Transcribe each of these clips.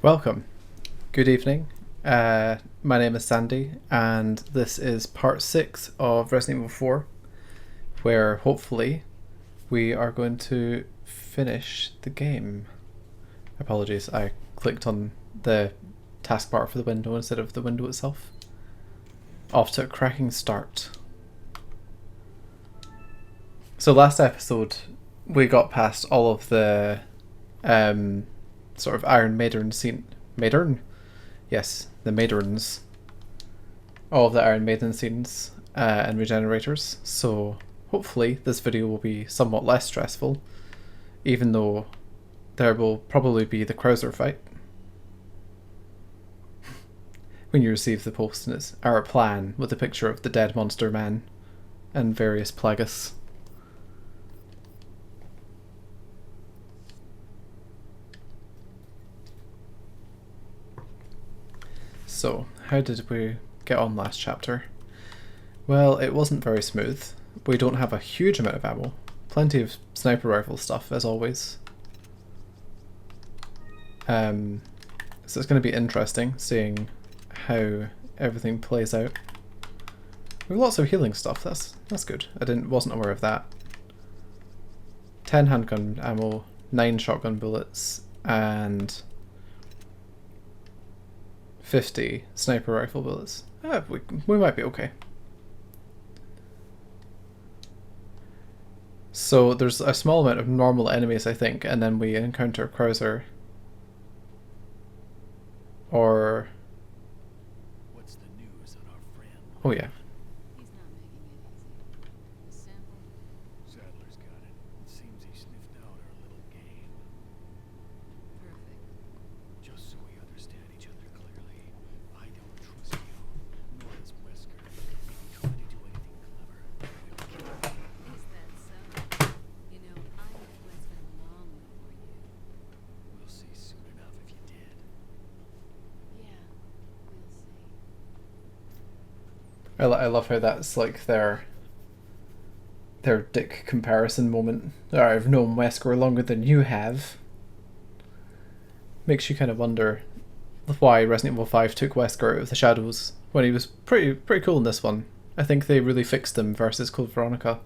Welcome. Good evening. My name is Sandy, and this is part 6 of Resident Evil 4, where hopefully we are going to finish the game. Apologies, I clicked on the taskbar for the window instead of the window itself. Off to a cracking start. So last episode we got past all of the sort of Iron Maiden scene. Maiden? Yes, the Maidens. All of the Iron Maiden scenes and regenerators. So hopefully this video will be somewhat less stressful, even though there will probably be the Krauser fight. When you receive the post and it's our plan with a picture of the dead monster man and various Plagas. So, how did we get on last chapter? Well, it wasn't very smooth. We don't have a huge amount of ammo. Plenty of sniper rifle stuff, as always. So it's going to be interesting seeing how everything plays out. We have lots of healing stuff. That's good. Wasn't aware of that. 10 handgun ammo, 9 shotgun bullets, and 50 sniper rifle bullets. We might be okay. So there's a small amount of normal enemies, I think, and then we encounter Krauser. Or... What's the news on our friend? oh yeah. He's not making it easy. The sample? Sadler's got it. It seems he sniffed out our little game. Perfect. Just so we understand each other clearly, I don't trust you, nor does Wesker. If you try to do anything clever, we'll kill you. Is that so? You know, I met Wesker long before you. We'll see soon enough if you did. Yeah, we'll see. I love how that's like their dick comparison moment. I've known Wesker longer than you have. Makes you kind of wonder why Resident Evil 5 took Wesker out of the shadows when he was pretty cool in this one. I think they really fixed him versus Code Veronica.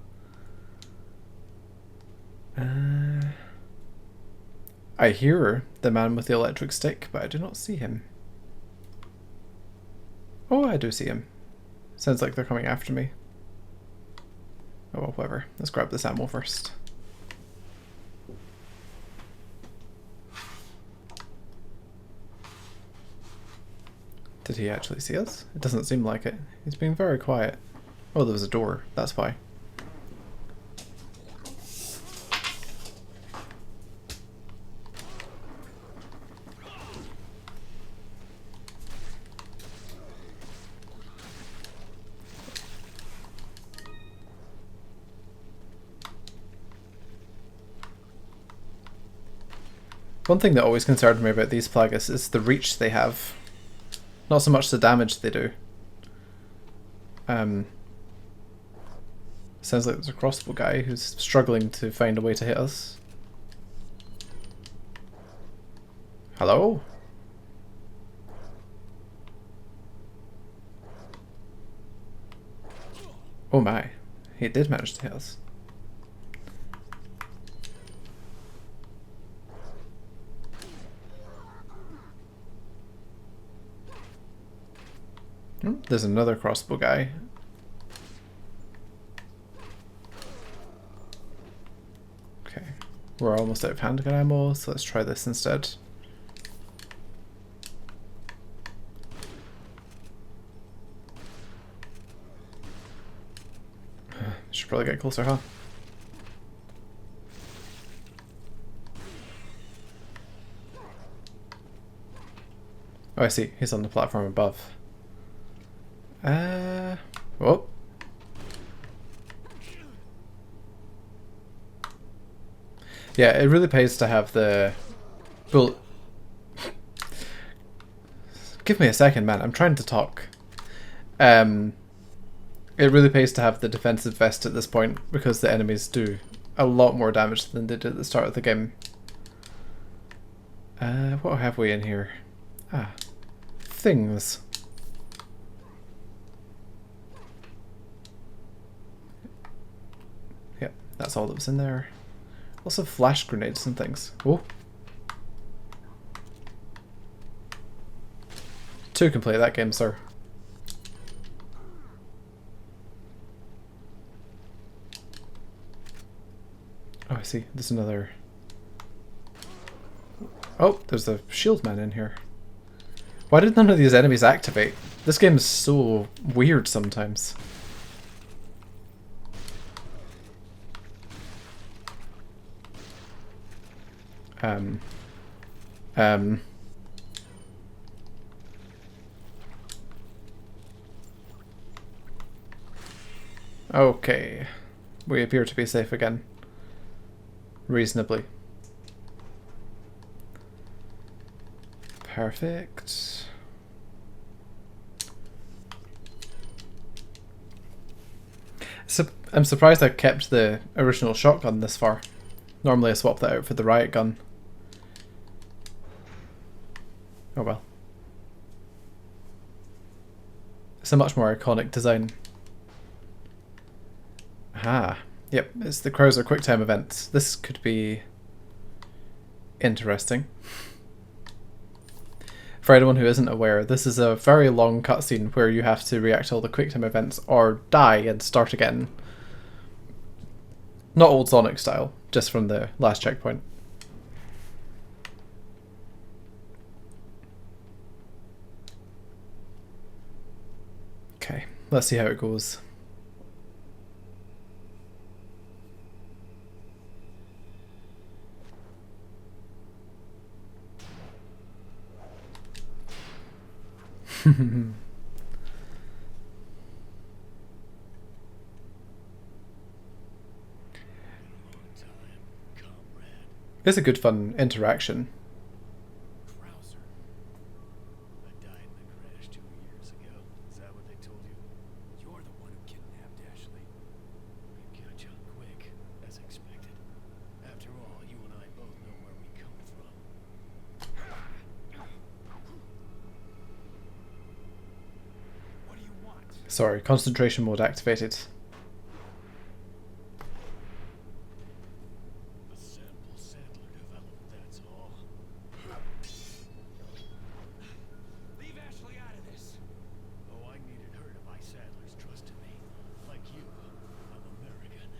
I hear the man with the electric stick, but I do not see him. Oh, I do see him. Sounds like they're coming after me. Oh well, whatever. Let's grab this ammo first. Did he actually see us? It doesn't seem like it. He's being very quiet. Oh, there was a door. That's why. One thing that always concerned me about these Plagas is the reach they have. Not so much the damage they do. Sounds like there's a crossbow guy who's struggling to find a way to hit us. Hello? Oh my, he did manage to hit us. There's another crossbow guy. Okay, we're almost out of handgun ammo, so let's try this instead. Should probably get closer, huh? Oh, I see. He's on the platform above. Oh. Yeah, it really pays to have the bullet. Give me a second, man. I'm trying to talk. It really pays to have the defensive vest at this point because the enemies do a lot more damage than they did at the start of the game. What have we in here? Ah, things. Yep, that's all that was in there. Lots of flash grenades and things. Oh. Two can play that game, sir. Oh, I see. There's another... Oh, there's a shield man in here. Why did none of these enemies activate? This game is so weird sometimes. Okay. We appear to be safe again. Reasonably. Perfect. I'm surprised I kept the original shotgun this far. Normally I swap that out for the riot gun. Oh well. It's a much more iconic design. Aha. Yep, it's the Krauser QuickTime events. This could be interesting. For anyone who isn't aware, this is a very long cutscene where you have to react to all the QuickTime events or die and start again. Not old Sonic style, just from the last checkpoint. Okay, let's see how it goes. It's a good fun interaction. Krauser. I died in the crash 2 years ago. Is that what they told you? You're the one who kidnapped Ashley. We got you quick, as expected. After all, you and I both know where we come from. What do you want? Sorry, concentration mode activated. A sample Sadler developed, that's all. Leave Ashley out of this. Oh, I needed her to buy Sadler's trust in me. Like you, I'm American.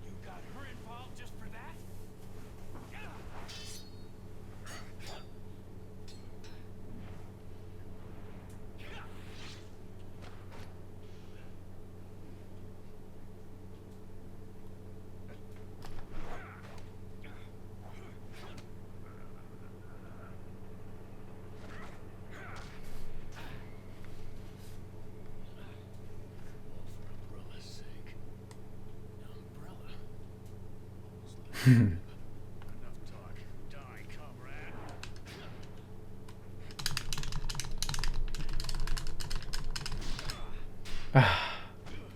You got her involved just for that? All for Umbrella's sake. Umbrella. Almost like enough talk. Die, comrade.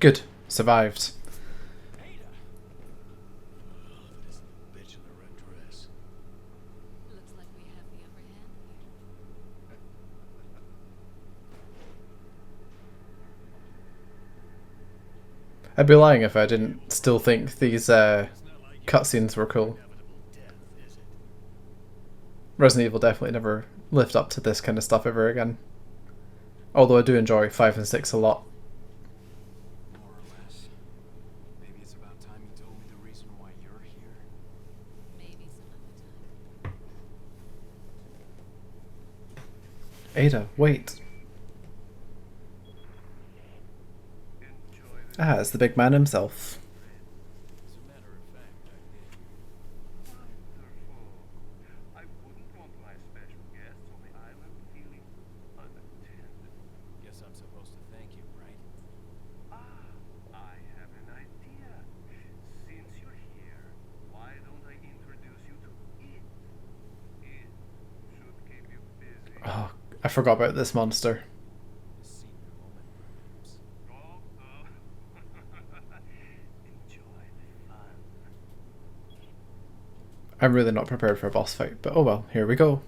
Good, survived. Ada. This bitch in the red dress. Looks like we have the upper hand here. I'd be lying if I didn't still think these It's not like you cutscenes were cool. inevitable death, is it? Resident Evil definitely never lived up to this kind of stuff ever again. Although I do enjoy 5 and 6 a lot. More or less. Maybe it's about time you told me the reason why you're here. Maybe some other time. Ada, wait. Ah, it's the big man himself. As a matter of fact, I did. Wonderful. I wouldn't want my special guests on the island feeling unattended. Guess I'm supposed to thank you, right? Ah, I have an idea. Since you're here, why don't I introduce you to it? It should keep you busy. Oh, I forgot about this monster. The sea I'm really not prepared for a boss fight, but oh well, here we go.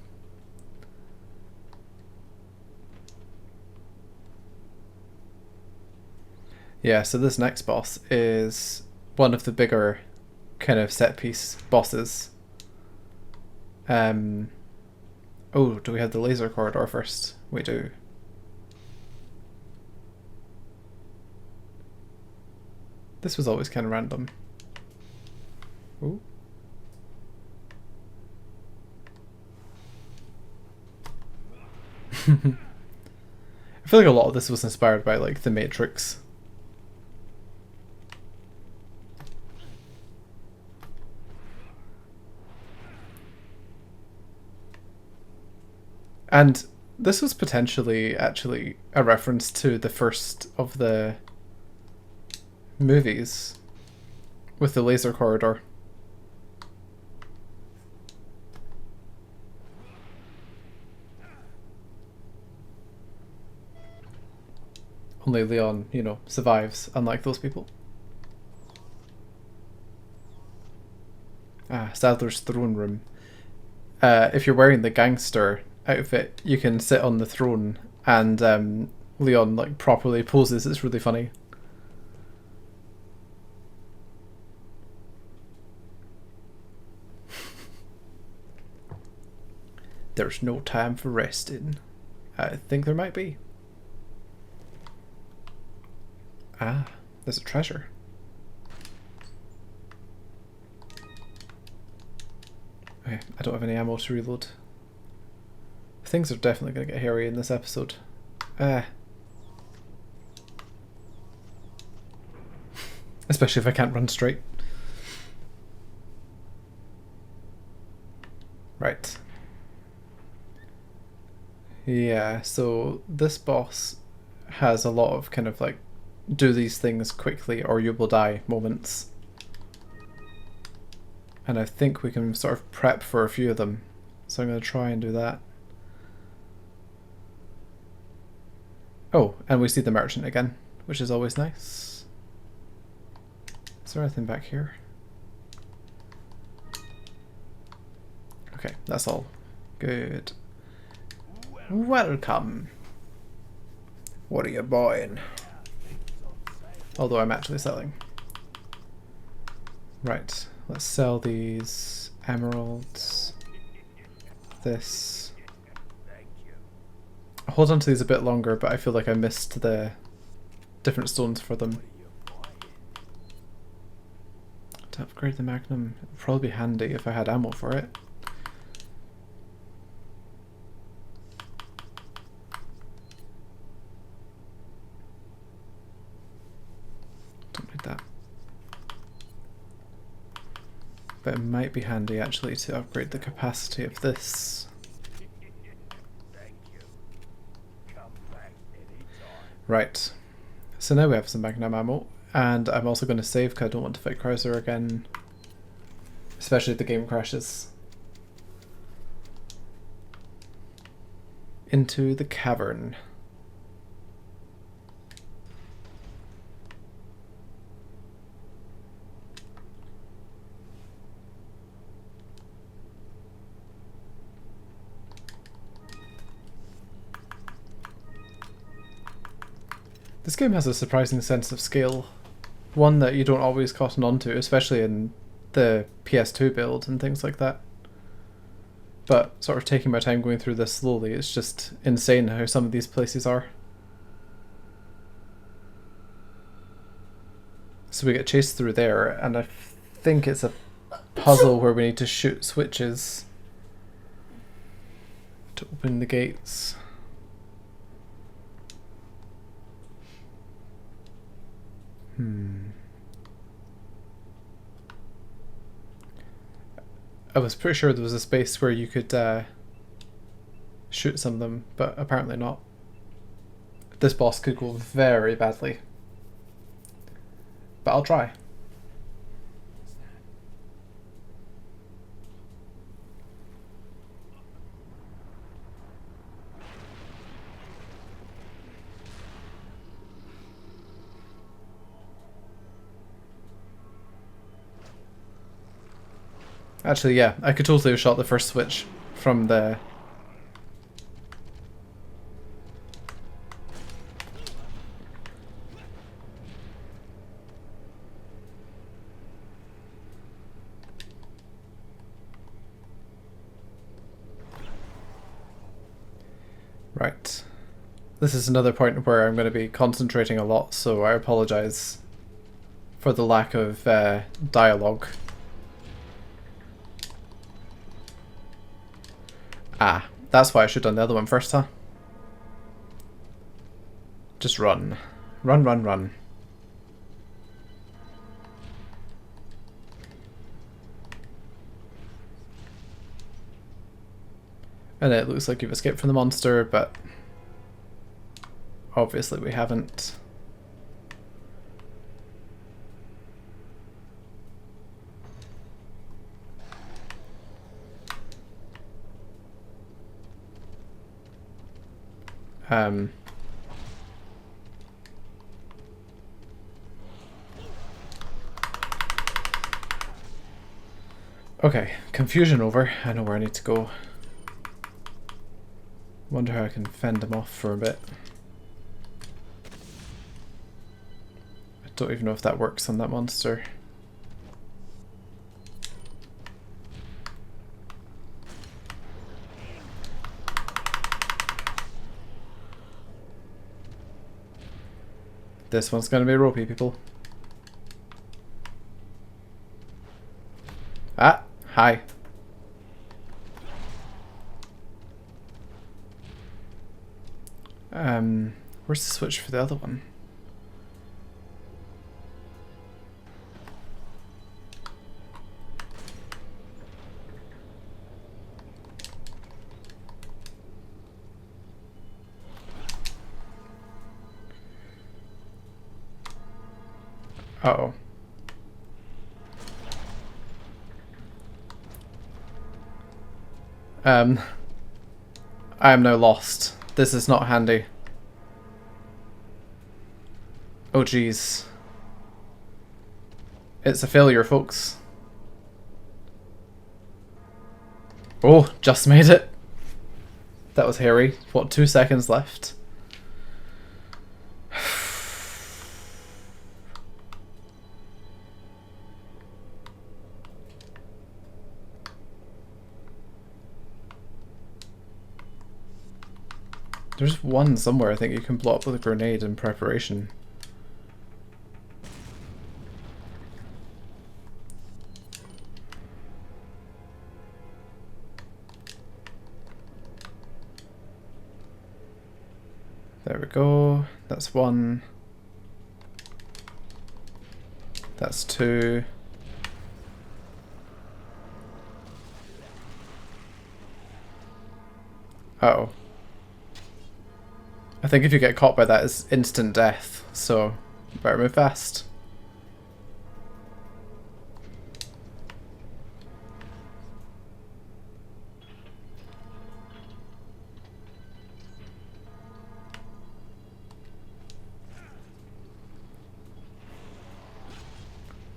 Yeah, so this next boss is one of the bigger kind of set piece bosses. Oh, do we have the laser corridor first? We do. This was always kind of random. Ooh. I feel like a lot of this was inspired by like The Matrix. And this was potentially actually a reference to the first of the movies with the laser corridor. Only Leon, you know, survives, unlike those people. Ah, Sadler's throne room. If you're wearing the gangster outfit, you can sit on the throne, and Leon like properly poses. It's really funny. There's no time for resting. I think there might be. Ah, there's a treasure. Okay, I don't have any ammo to reload. Things are definitely going to get hairy in this episode. Especially if I can't run straight. Right. Yeah, so this boss has a lot of kind of like do these things quickly or you will die moments. And I think we can sort of prep for a few of them. So I'm going to try and do that. Oh, and we see the merchant again, which is always nice. Is there anything back here? Okay, that's all. Good. Welcome. What are you buying? Although I'm actually selling. Right, let's sell these emeralds. This. I'll hold on to these a bit longer, but I feel like I missed the different stones for them. To upgrade the Magnum, it would probably be handy if I had ammo for it. Don't need that. But it might be handy actually to upgrade the capacity of this. Right, so now we have some Magnum ammo, and I'm also going to save because I don't want to fight Krauser again, especially if the game crashes. Into the cavern. This game has a surprising sense of scale, one that you don't always cotton onto, especially in the PS2 build and things like that. But sort of taking my time going through this slowly, it's just insane how some of these places are. So we get chased through there, and I think it's a puzzle where we need to shoot switches to open the gates. I was pretty sure there was a space where you could shoot some of them, but apparently not. This boss could go very badly. But I'll try. Actually, yeah, I could totally have shot the first switch from the... Right. This is another point where I'm going to be concentrating a lot, so I apologise for the lack of dialogue. Ah, that's why I should have done the other one first, huh? Just run. Run, run, run. And it looks like you've escaped from the monster, but obviously we haven't. Okay, confusion over. I know where I need to go. Wonder how I can fend him off for a bit. I don't even know if that works on that monster. This one's gonna be ropey, people. Ah, hi. Where's the switch for the other one? Uh-oh. I am now lost. This is not handy. Oh geez. It's a failure, folks. Oh, just made it. That was hairy. What, 2 seconds left? There's one somewhere I think you can blow up with a grenade in preparation. There we go. That's one. That's two. Uh-oh. I think if you get caught by that, it's instant death, so better move fast.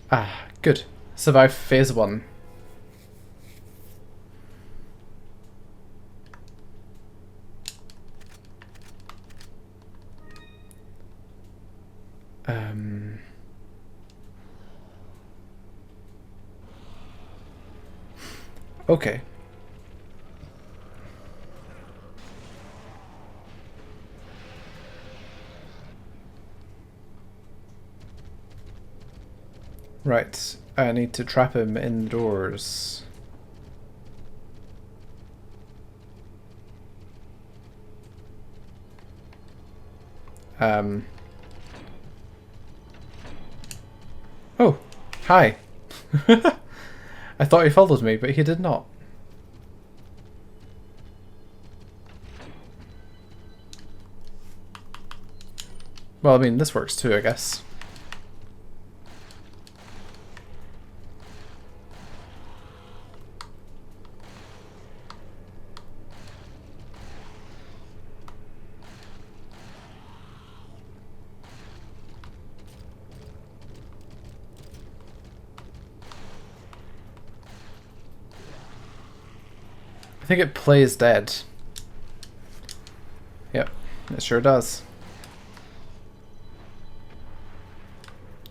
Ah, good. Survived phase 1. Okay. Right, I need to trap him indoors. Oh, hi. I thought he followed me, but he did not. Well, I mean, this works too, I guess. I think it plays dead. Yep, it sure does.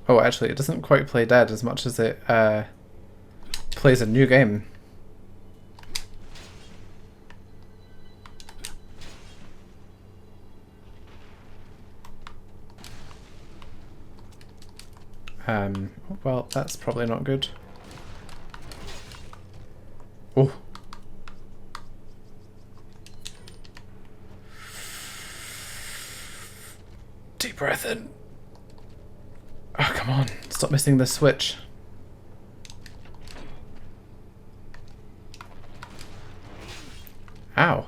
Oh, actually, it doesn't quite play dead as much as it plays a new game. Well, that's probably not good. Oh. Deep breath in. Oh, come on. Stop missing this switch. Ow.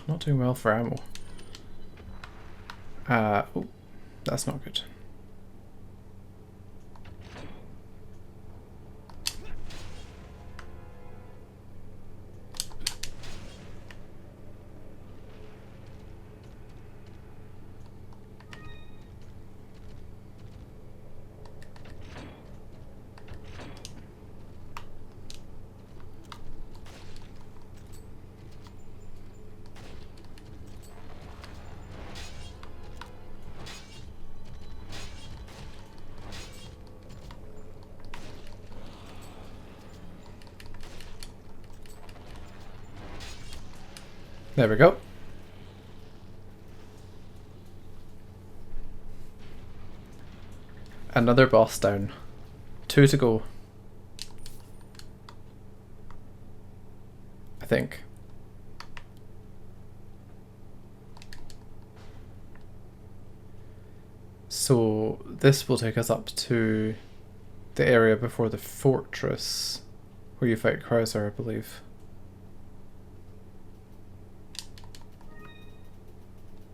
Not doing well for ammo. Oh, that's not good. There we go. Another boss down. 2 to go. I think. So this will take us up to the area before the fortress where you fight Krauser, I believe.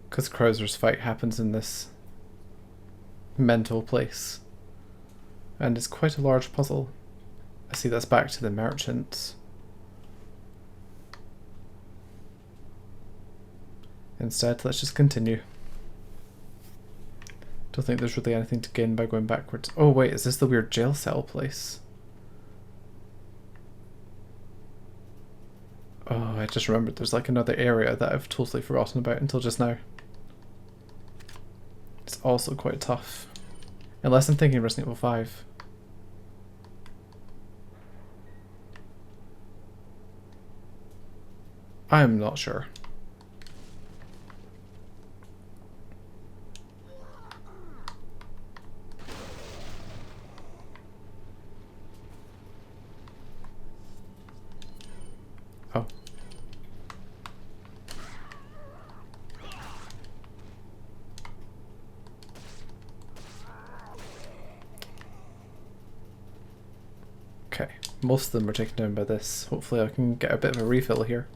Because Krauser's fight happens in this mental place. And it's quite a large puzzle. I see that's back to the merchant. Instead, let's just continue. Don't think there's really anything to gain by going backwards. Oh wait, is this the weird jail cell place? Oh, I just remembered there's like another area that I've totally forgotten about until just now. It's also quite tough. Unless I'm thinking Resident Evil 5. I'm not sure. Oh. Okay, most of them are taken down by this. Hopefully I can get a bit of a refill here.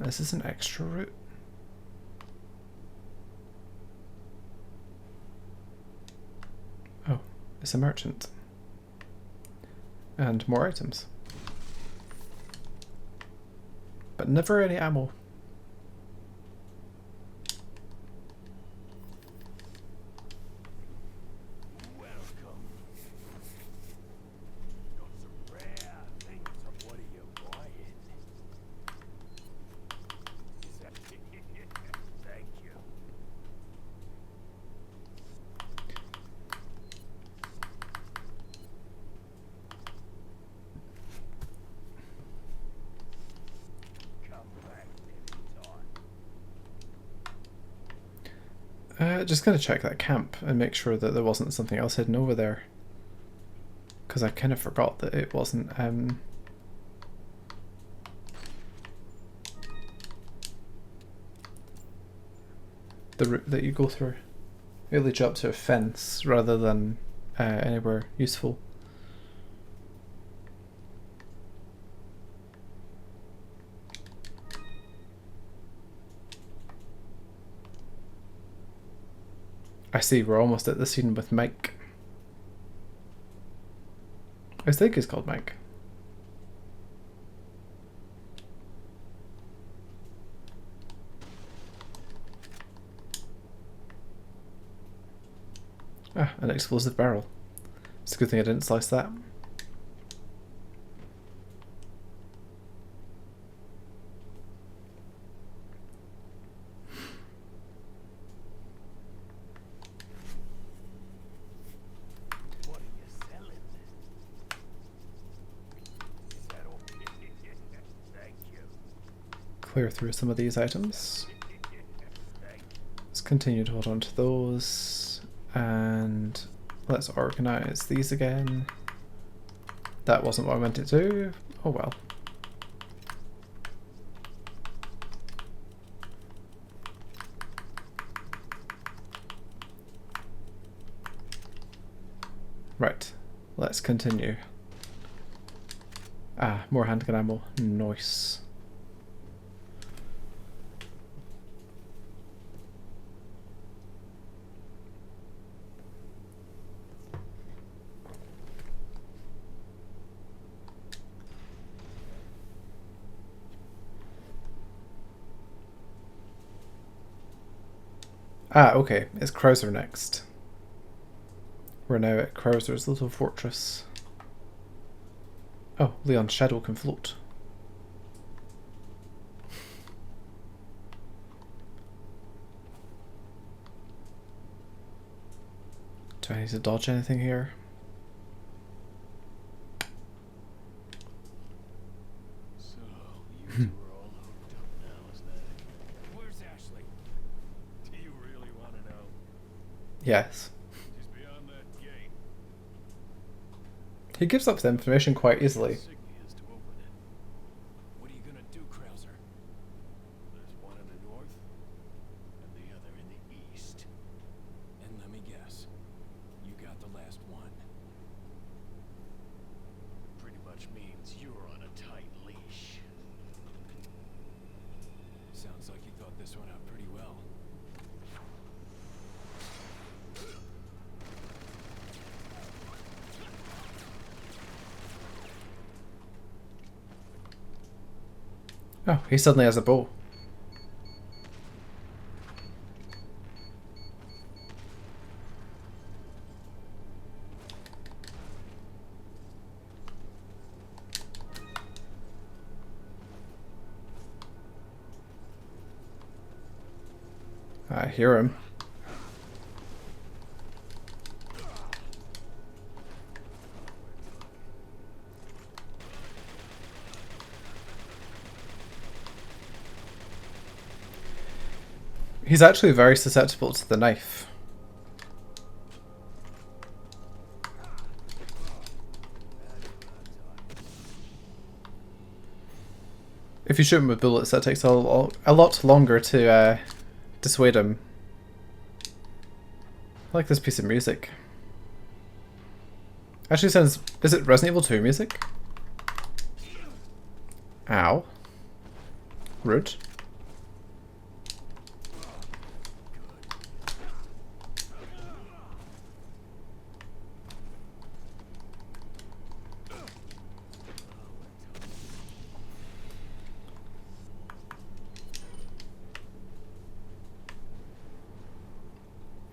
Is this an extra route? Oh, it's a merchant. And more items. But never any ammo. Welcome. Got some rare things. What are you buying? Thank you. Come back anytime. Just gonna check that camp and make sure that there wasn't something else hidden over there. Because I kind of forgot that it wasn't the route that you go through. It leads you up to a fence rather than anywhere useful. I see, we're almost at the scene with Mike. I think he's called Mike. Ah, an explosive barrel. It's a good thing I didn't slice that. What are you selling? Settle. Thank you. Clear through some of these items. Let's continue to hold on to those. And let's organize these again. That wasn't what I meant it to. Oh well. Right, let's continue. Ah, more handgun ammo. Nice. Ah, okay, it's Krauser next. We're now at Krauser's little fortress. Oh, Leon's shadow can float. Do I need to dodge anything here? So, you two are all hooked up now, is that it? Where's Ashley? Do you really want to know? Yes. She's beyond that gate. He gives up the information quite easily. Insignias to open it. What are you gonna do, Krauser? There's one in the north, and the other in the east. And let me guess, you got the last one. Pretty much means you're on a tight leash. Sounds like you thought this one out pretty well. Oh, he suddenly has a bow. I hear him. He's actually very susceptible to the knife. If you shoot him with bullets, that takes a lot longer to dissuade him. I like this piece of music. Actually sounds... Is it Resident Evil 2 music? Ow. Rude.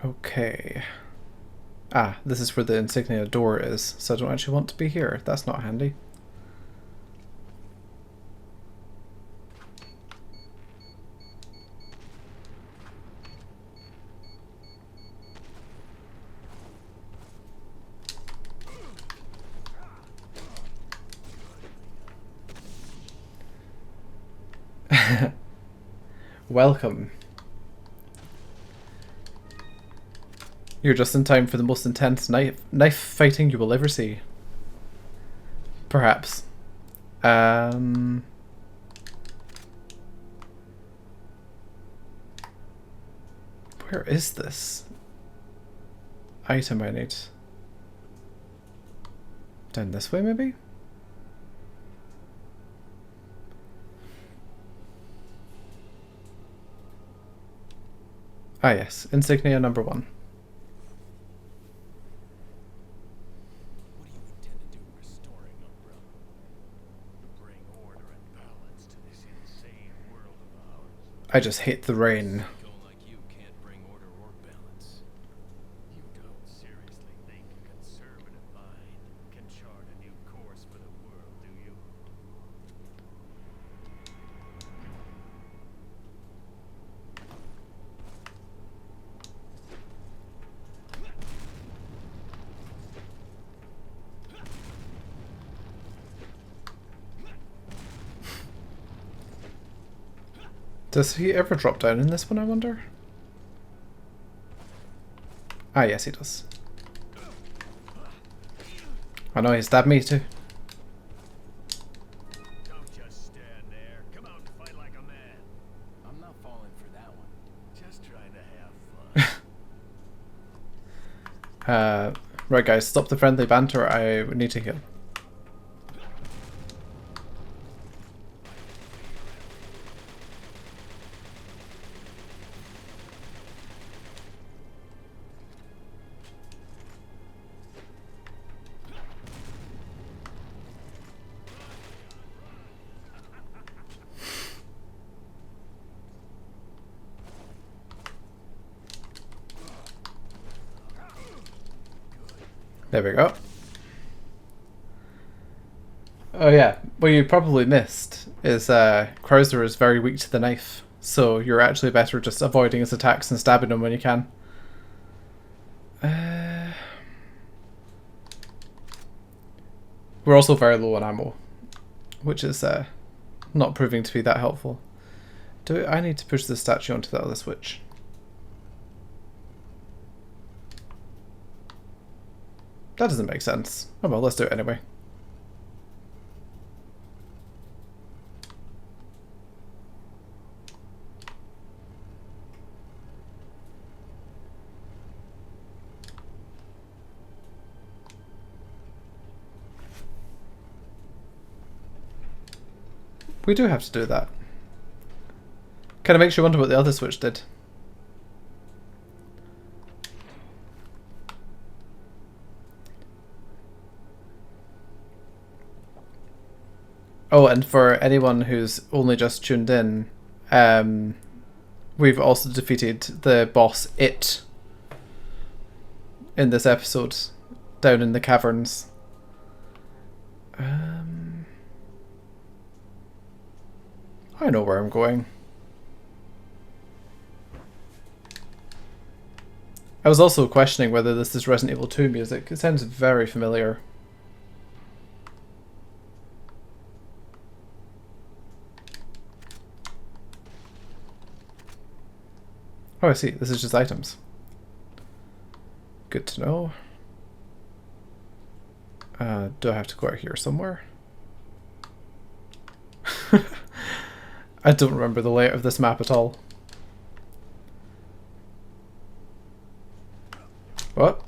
Okay. Ah, this is where the insignia door is, so I don't actually want to be here. That's not handy. Welcome. You're just in time for the most intense knife fighting you will ever see. Perhaps. Where is this item I need? Down this way, maybe? Ah yes, insignia number 1. I just hate the rain. Go like you can't bring order or balance. You don't seriously think a conservative mind can chart a new course for the world, do you? Does he ever drop down in this one, I wonder? Ah, yes, he does. I know, he stabbed me too. Don't just stand there. Come out and fight like a man. I'm not falling for that one. Just trying to have fun. Right guys, stop the friendly banter, I need to heal. There we go. Oh yeah, what you probably missed is Krauser is very weak to the knife, so you're actually better just avoiding his attacks and stabbing him when you can. We're also very low on ammo, which is not proving to be that helpful. Do I need to push the statue onto that other switch? That doesn't make sense. Oh well, let's do it anyway. We do have to do that. Kind of makes you wonder what the other switch did. Oh, and for anyone who's only just tuned in, we've also defeated the boss It in this episode, down in the caverns. I know where I'm going. I was also questioning whether this is Resident Evil 2 music. It sounds very familiar. Oh, I see. This is just items. Good to know. Do I have to go out here somewhere? I don't remember the layout of this map at all. What?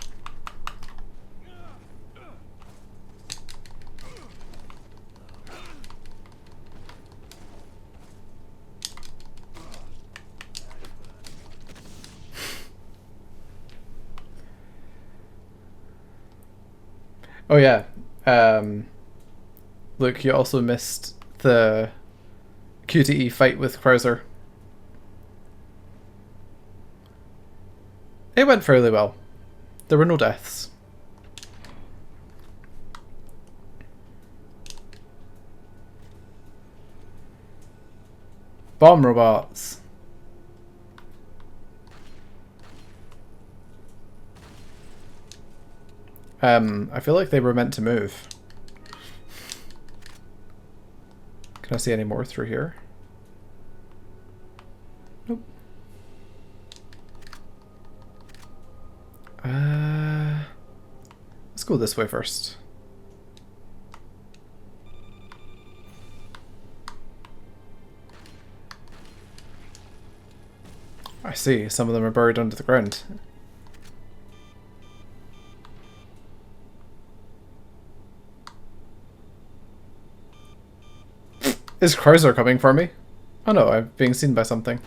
Oh yeah. Look, you also missed the QTE fight with Krauser. It went fairly well. There were no deaths. Bomb robots. I feel like they were meant to move. Can I see any more through here? Nope. Let's go this way first. I see, some of them are buried under the ground. Is Krauser coming for me? Oh no, I'm being seen by something.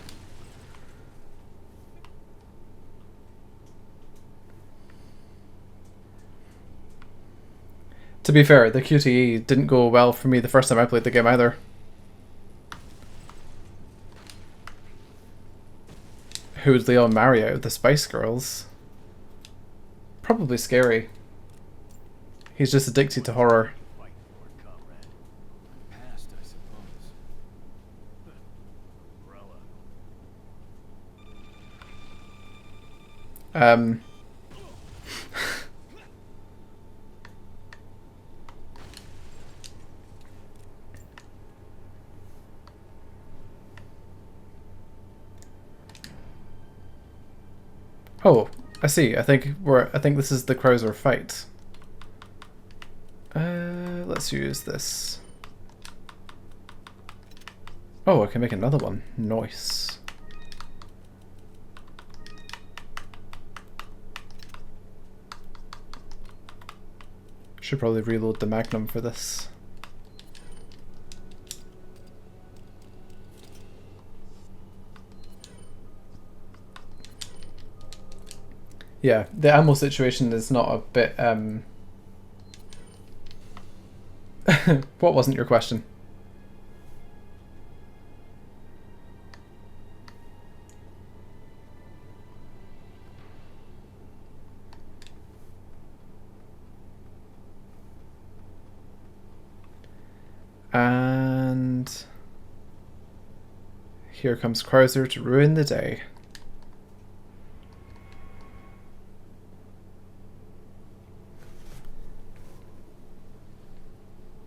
To be fair, the QTE didn't go well for me the first time I played the game either. Who would Leon marry out of the Spice Girls? Probably Scary. He's just addicted to horror. Fight for it, comrade. Past, I suppose. Umbrella. Oh, I see. I think this is the Krauser fight. Let's use this. Oh, I can make another one. Nice. Should probably reload the Magnum for this. Yeah, the ammo situation is not a bit, What wasn't your question? And here comes Krauser to ruin the day.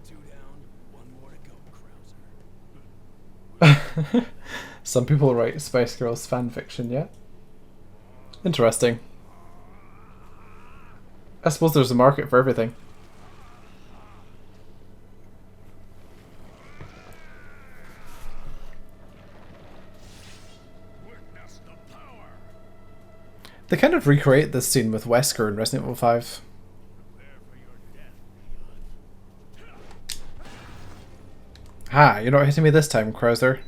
Two down, one more to go, Krauser. Some people write Spice Girls fan fiction, yeah? Interesting. I suppose there's a market for everything. Witness the power. They kind of recreate this scene with Wesker in Resident Evil 5. Prepare for your death, Leon. Ha, you're not hitting me this time, Krauser.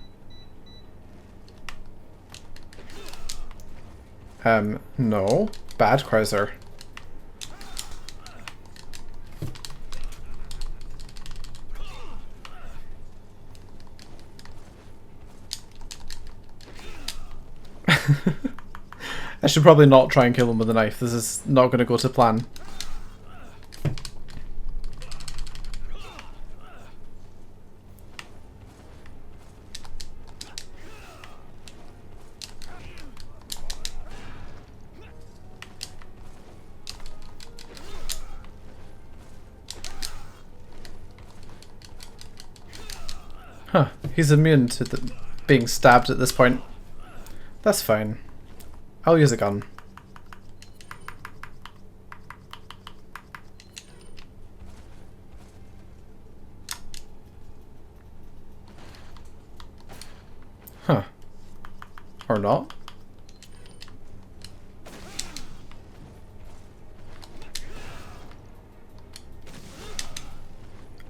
No. Bad Krauser. I should probably not try and kill him with a knife. This is not going to go to plan. Huh, he's immune to being stabbed at this point. That's fine. I'll use a gun. Huh. Or not.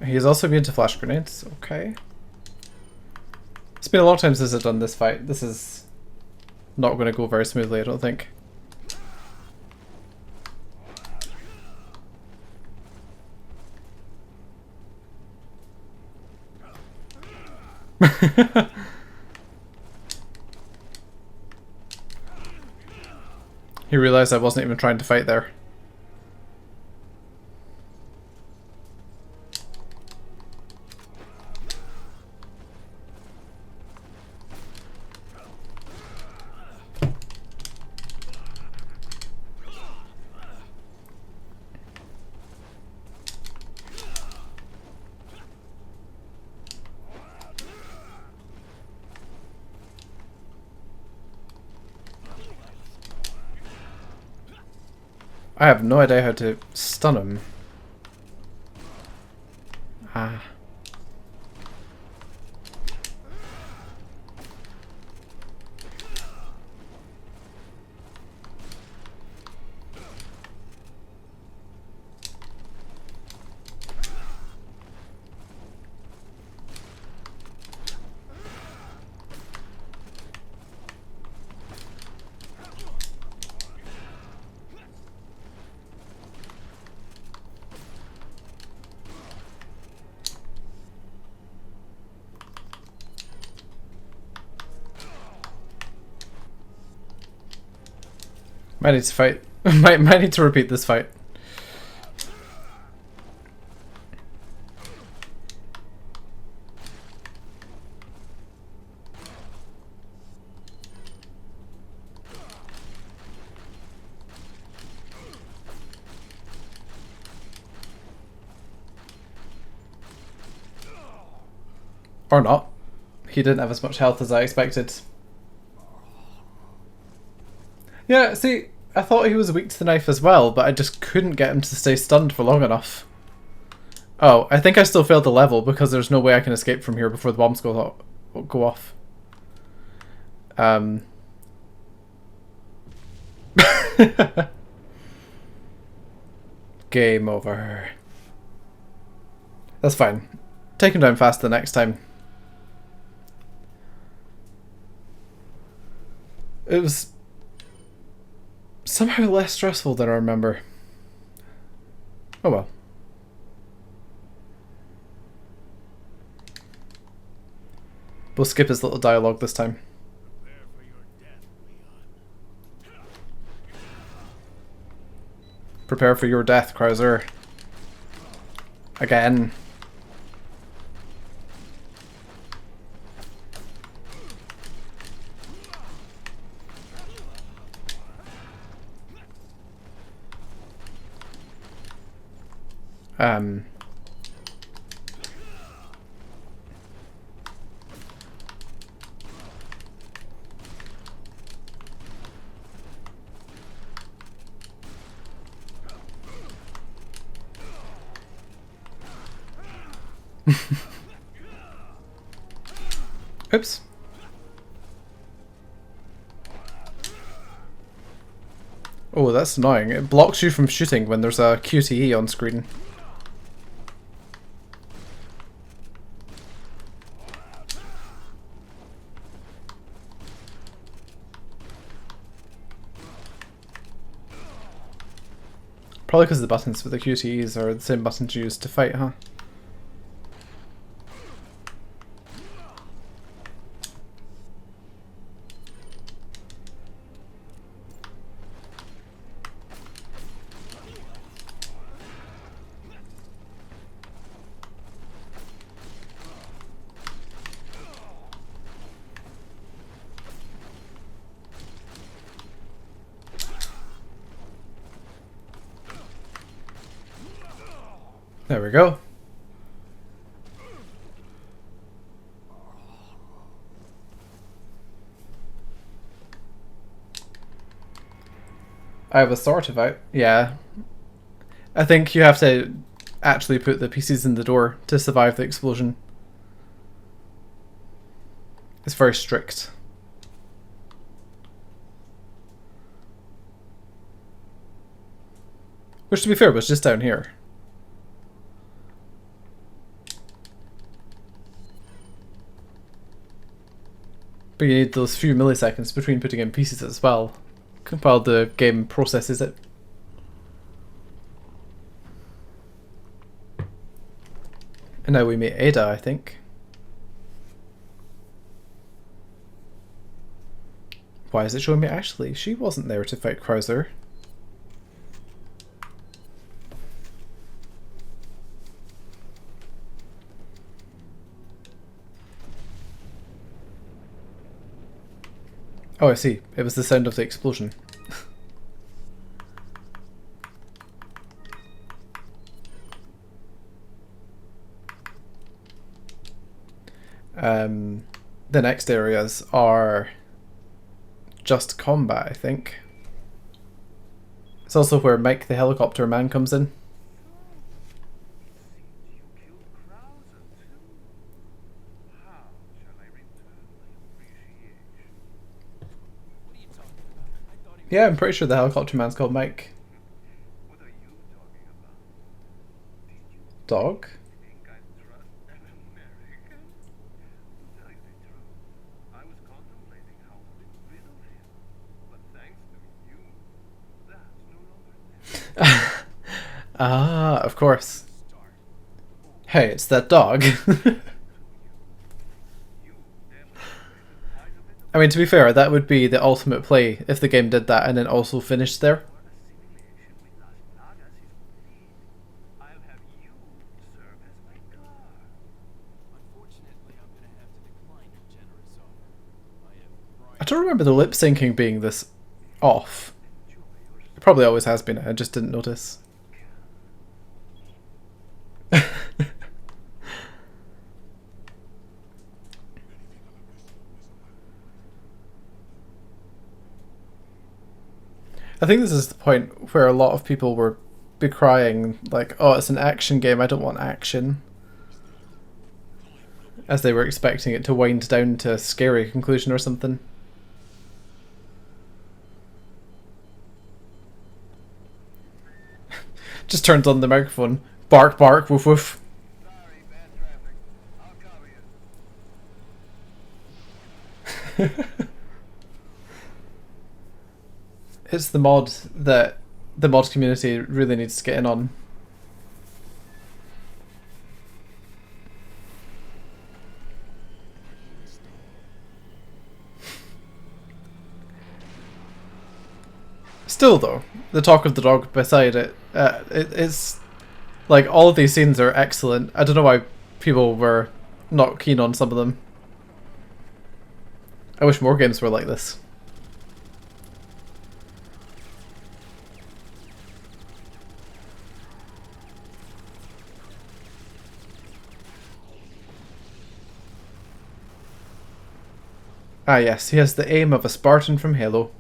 He's also immune to flash grenades. Okay. It's been a long time since I've done this fight. This is not going to go very smoothly, I don't think. He realized I wasn't even trying to fight there. I have no idea how to stun him. Ah. Might need to fight. might need to repeat this fight. Or not. He didn't have as much health as I expected. Yeah, see, I thought he was weak to the knife as well, but I just couldn't get him to stay stunned for long enough. Oh, I think I still failed the level because there's no way I can escape from here before the bombs go off. Game over. That's fine. Take him down fast the next time. It was somehow less stressful than I remember. Oh well. We'll skip his little dialogue this time. Prepare for your death, Leon. Prepare for your death, Krauser. Again. Oops. Oh, that's annoying. It blocks you from shooting when there's a QTE on screen. Probably because the buttons for the QTEs are the same buttons used to fight, huh? There we go. I was sort of out. Yeah. I think you have to actually put the pieces in the door to survive the explosion. It's very strict. Which, to be fair, was just down here. But you need those few milliseconds between putting in pieces as well, while the game processes it. And now we meet Ada, I think. Why is it showing me Ashley? She wasn't there to fight Krauser. Oh, I see. It was the sound of the explosion. The next areas are just combat, I think. It's also where Mike the helicopter man comes in. You killed Krauser too. How shall I return my appreciation? What are you talking about? I thought he Yeah, I'm pretty sure the helicopter man's called Mike. What are you talking about? Did you Dog? think I trust an American? To tell you the truth, I was contemplating how to get rid of him. But thanks to you, that's no longer necessary. Ah, of course. start. Hey, it's that dog. You demonstrated quite a bit of I mean, to be fair, that would be the ultimate play if the game did that and then also finished there. Assimilation with Las Plagas is complete. I'll have you serve as my guard. Unfortunately, I'm gonna have to decline your generous offer. I have I don't remember the lip syncing being this off. It probably always has been, I just didn't notice. I think this is the point where a lot of people were decrying, like, oh, it's an action game, I don't want action. As they were expecting it to wind down to a scary conclusion or something. Just turns on the microphone. Bark, bark, woof, woof. Sorry, bad traffic. I'll cover you. It's the mod that the mod community really needs to get in on. Still though, the talk of the dog beside it, it's like all of these scenes are excellent. I don't know why people were not keen on some of them. I wish more games were like this. Ah yes, he has the aim of a Spartan from Halo.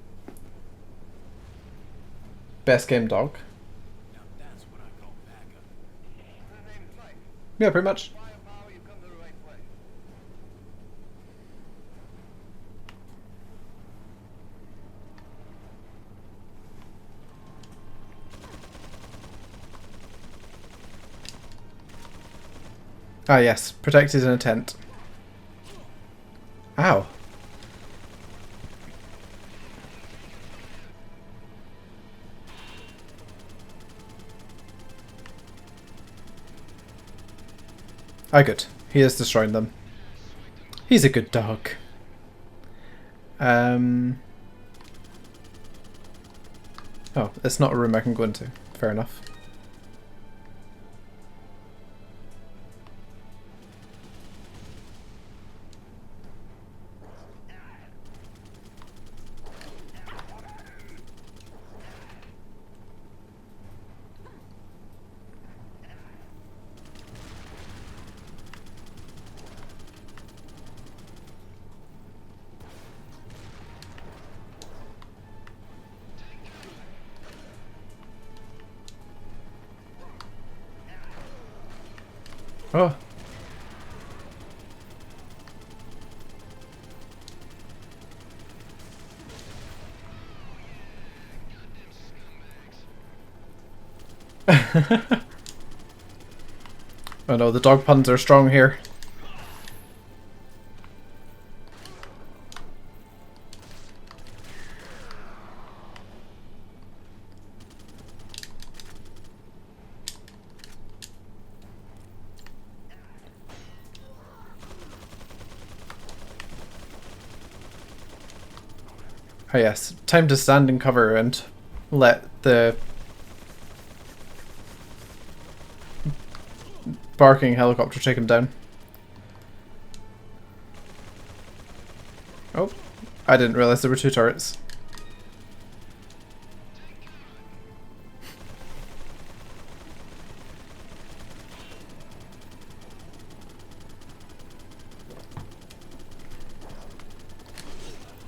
Best game dog. Now that's what I call backup. My name's Mike. Yeah, pretty much. Firepower, you've come to the right place. Ah yes, protected in a tent. Ow. Ah, good. He is destroying them. He's a good dog. Oh, it's not a room I can go into. Fair enough. Oh. Oh no, the dog puns are strong here. Oh yes, time to stand in cover and let the barking helicopter take him down. Oh, I didn't realize there were two turrets.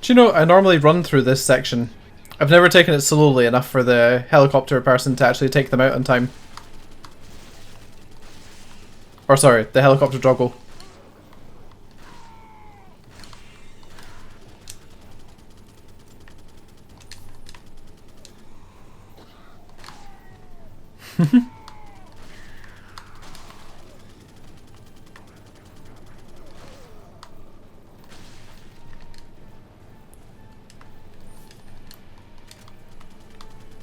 Do you know, I normally run through this section. I've never taken it slowly enough for the helicopter person to actually take them out on time. Or sorry, the helicopter doggo.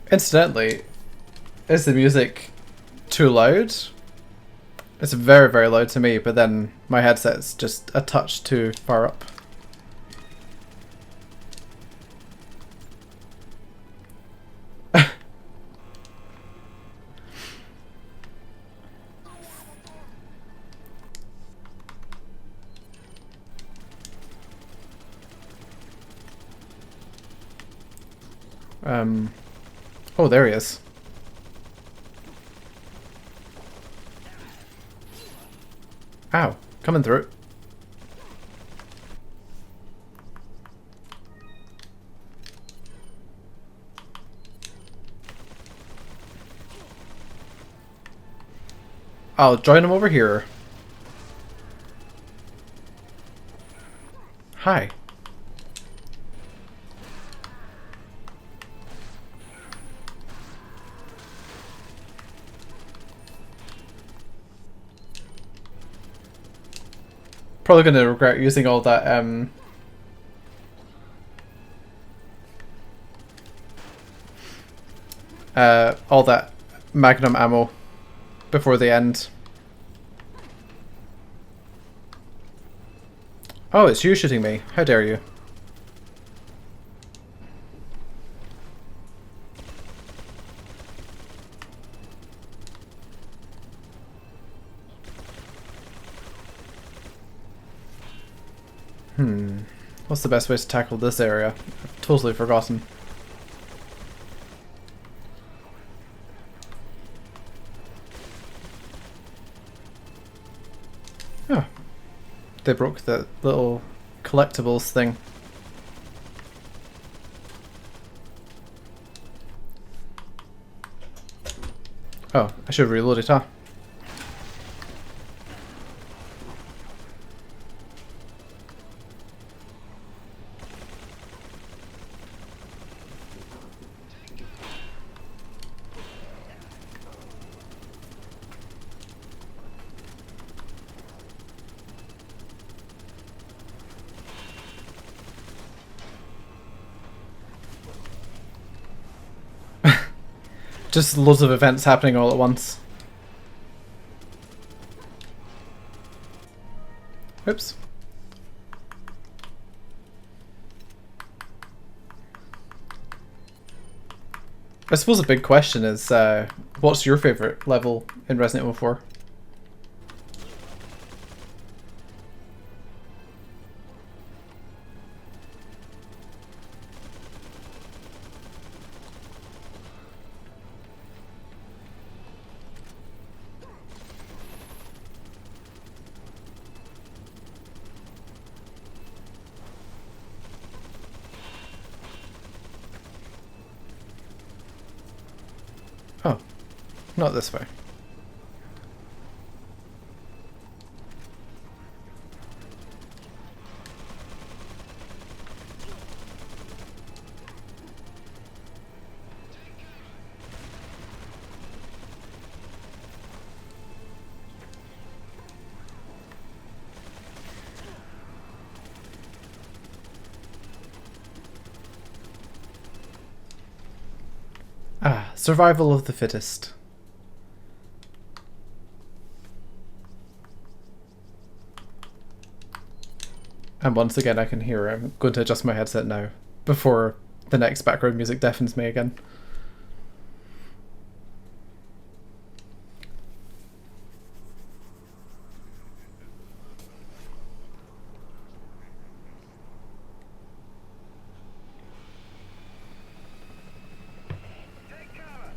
Incidentally, is the music too loud? It's very, very loud to me, but then my headset's just a touch too far up. Oh, there he is. Ow, coming through. I'll join him over here. Hi. Probably gonna regret using all that all that magnum ammo before the end. Oh, it's you shooting me. How dare you? What's the best way to tackle this area? I've totally forgotten. Oh. They broke the little collectibles thing. Oh, I should have reloaded, huh? Just loads of events happening all at once. Oops. I suppose a big question is, what's your favourite level in Resident Evil 4? Oh, not this way. Ah, survival of the fittest. And once again I can hear. I'm going to adjust my headset now before the next background music deafens me again. Take cover!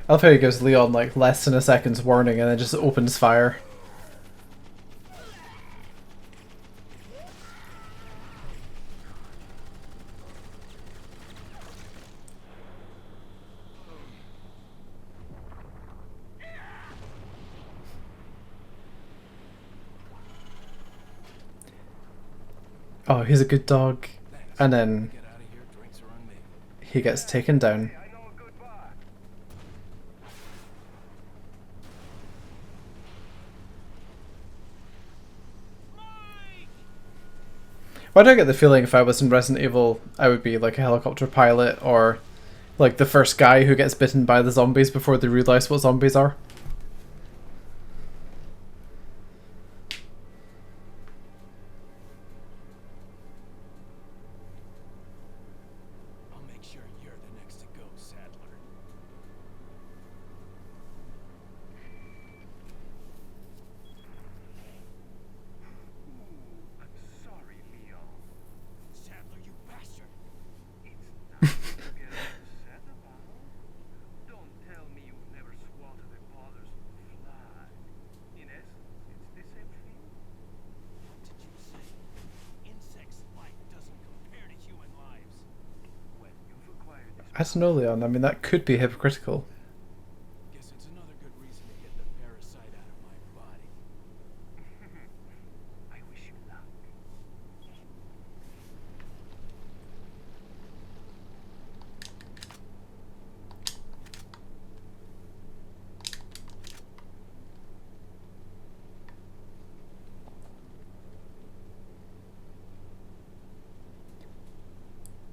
I love how he gives Leon like less than a second's warning and then just opens fire. Oh, he's a good dog. And then Get out of here. Drinks are on me. he gets taken down. I know a good bar. Why do I get the feeling if I was in Resident Evil I would be like a helicopter pilot or like the first guy who gets bitten by the zombies before they realise what zombies are? I'll make sure you're the next to go, Sadler. I don't know, Leon. I mean, that could be hypocritical. Guess it's another good reason to get the parasite out of my body. I wish you luck.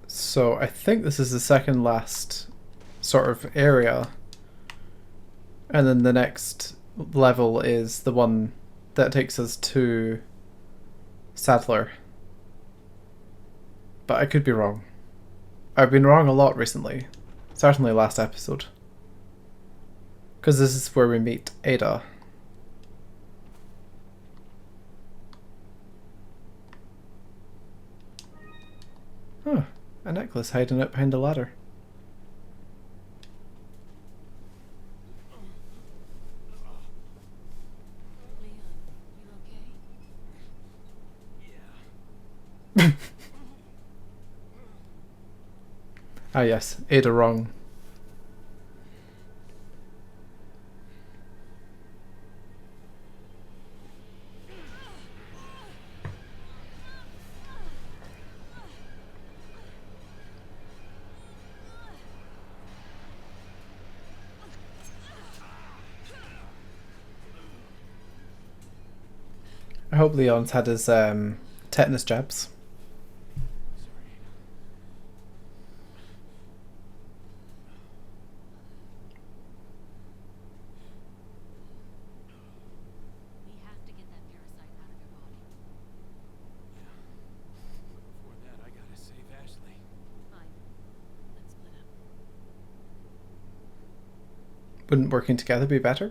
So I think this is the second last sort of area. And then the next level is the one that takes us to Sadler. But I could be wrong. I've been wrong a lot recently. Certainly last episode. Because this is where we meet Ada. Huh. A necklace hiding out behind a ladder. Leon, you okay? Yeah. Ah yes, Ada wrong. I hope Leon's had his tetanus jabs. Sorry. We have to get that parasite out of your body. Yeah. But before that, I gotta save Ashley. Fine. Let's split up. Wouldn't working together be better?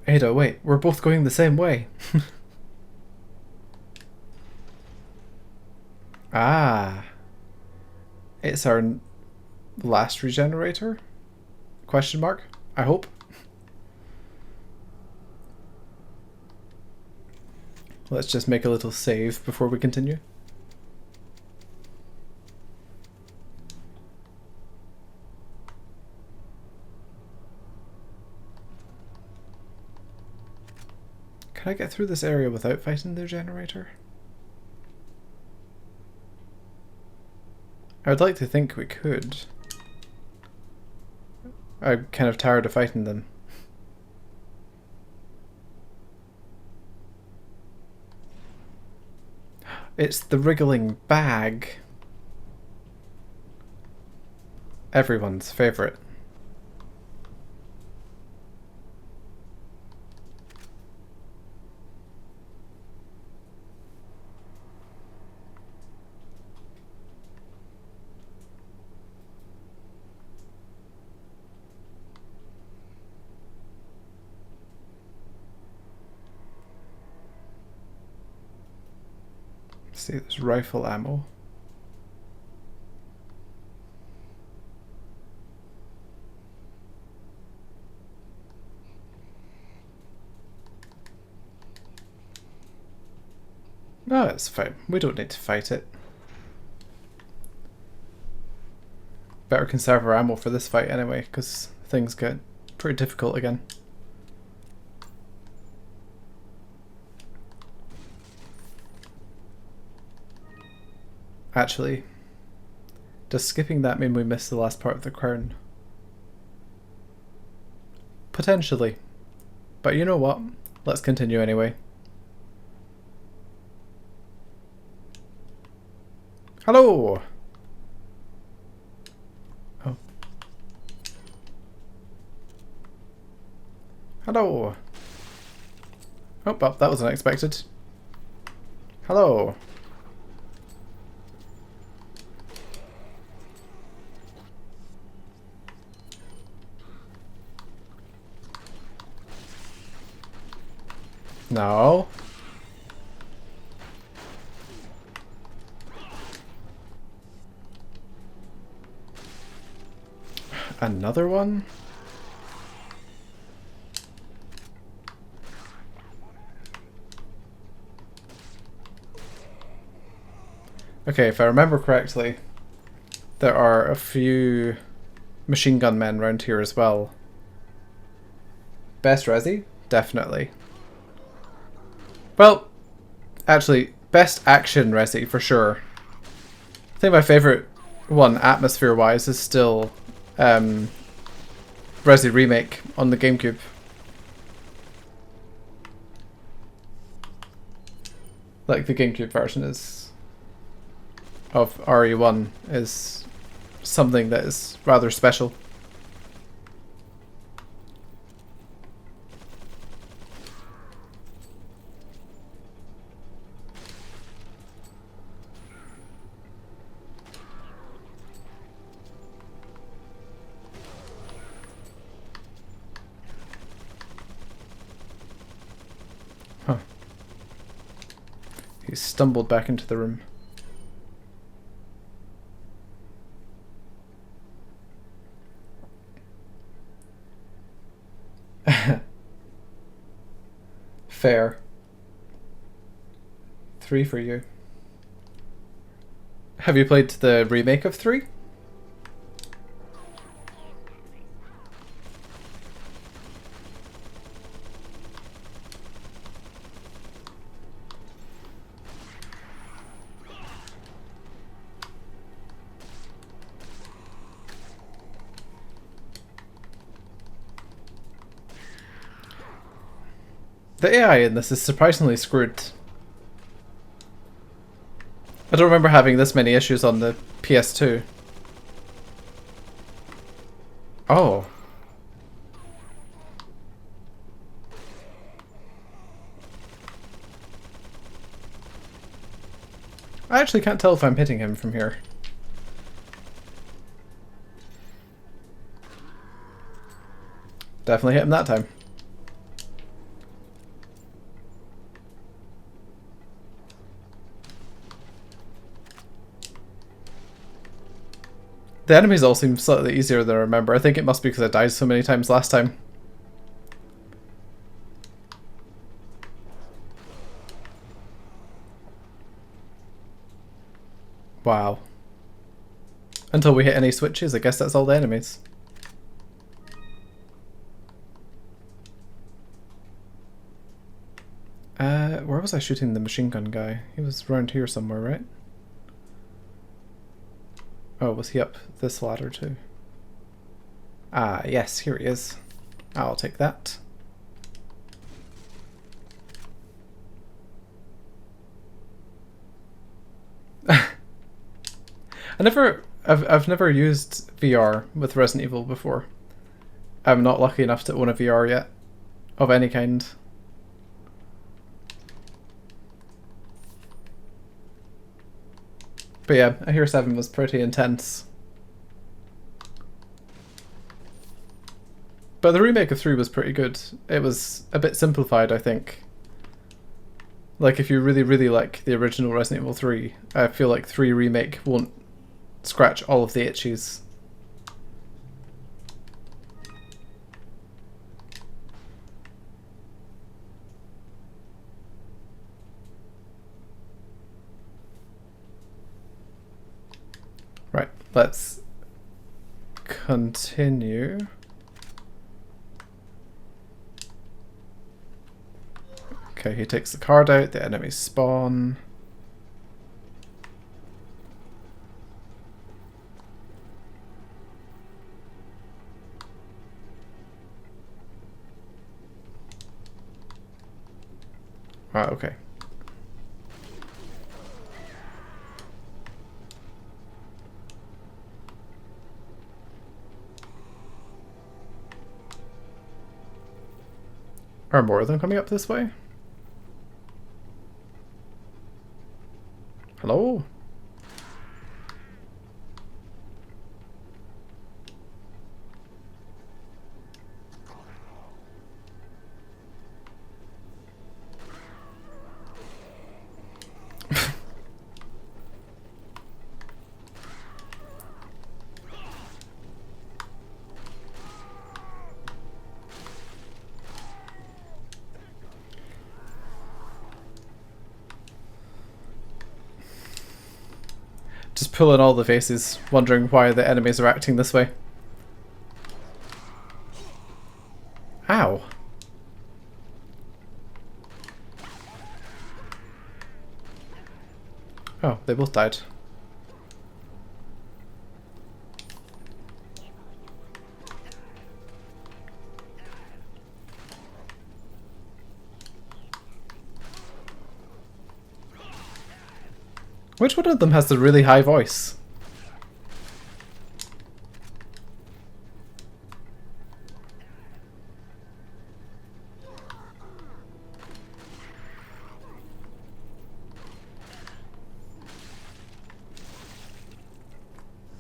Ada, wait, we're both going the same way. Ah. It's our last regenerator? Question mark? I hope. Let's just make a little save before we continue. Can I get through this area without fighting the generator? I would like to think we could. I'm kind of tired of fighting them. It's the wriggling bag. Everyone's favourite. See, there's rifle ammo. No, it's fine. We don't need to fight it. Better conserve our ammo for this fight anyway, because things get pretty difficult again. Actually, does skipping that mean we missed the last part of the crown? Potentially. But you know what? Let's continue anyway. Hello! Oh. Hello! Oh, well, that was unexpected. Hello! No. Another one? Okay, if I remember correctly, there are a few machine gun men around here as well. Best resi? Definitely. Well, actually, best action resi for sure. I think my favourite one, atmosphere-wise, is still Resi Remake on the GameCube. Like, the GameCube version is of RE1 is something that is rather special. Huh. He stumbled back into the room. Fair. 3 for you. Have you played the remake of 3? The AI in this is surprisingly screwed. I don't remember having this many issues on the PS2. Oh. I actually can't tell if I'm hitting him from here. Definitely hit him that time. The enemies all seem slightly easier than I remember. I think it must be because I died so many times last time. Wow. Until we hit any switches, I guess that's all the enemies. Where was I shooting the machine gun guy? He was around here somewhere, right? Oh, was he up this ladder too? Ah, yes, here he is. I'll take that. I've never used VR with Resident Evil before. I'm not lucky enough to own a VR yet, of any kind. But yeah, I hear 7 was pretty intense. But the remake of 3 was pretty good. It was a bit simplified, I think. Like, if you really, really like the original Resident Evil 3, I feel like 3 Remake won't scratch all of the itches. Right, let's continue. Okay, he takes the card out, the enemies spawn. Ah, okay. Are more of them coming up this way? Hello? Just pulling all the faces, wondering why the enemies are acting this way. Ow. Oh, they both died. Which one of them has the really high voice?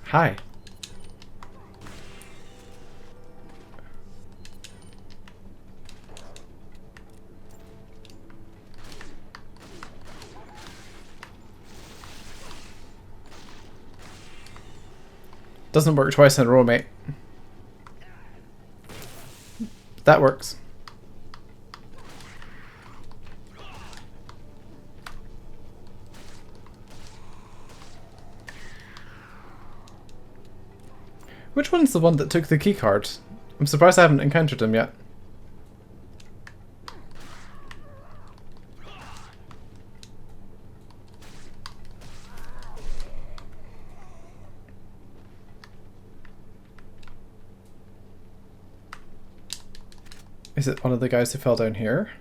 Hi. Doesn't work twice in a row, mate. That works. Which one's the one that took the keycard? I'm surprised I haven't encountered him yet. Is it one of the guys who fell down here?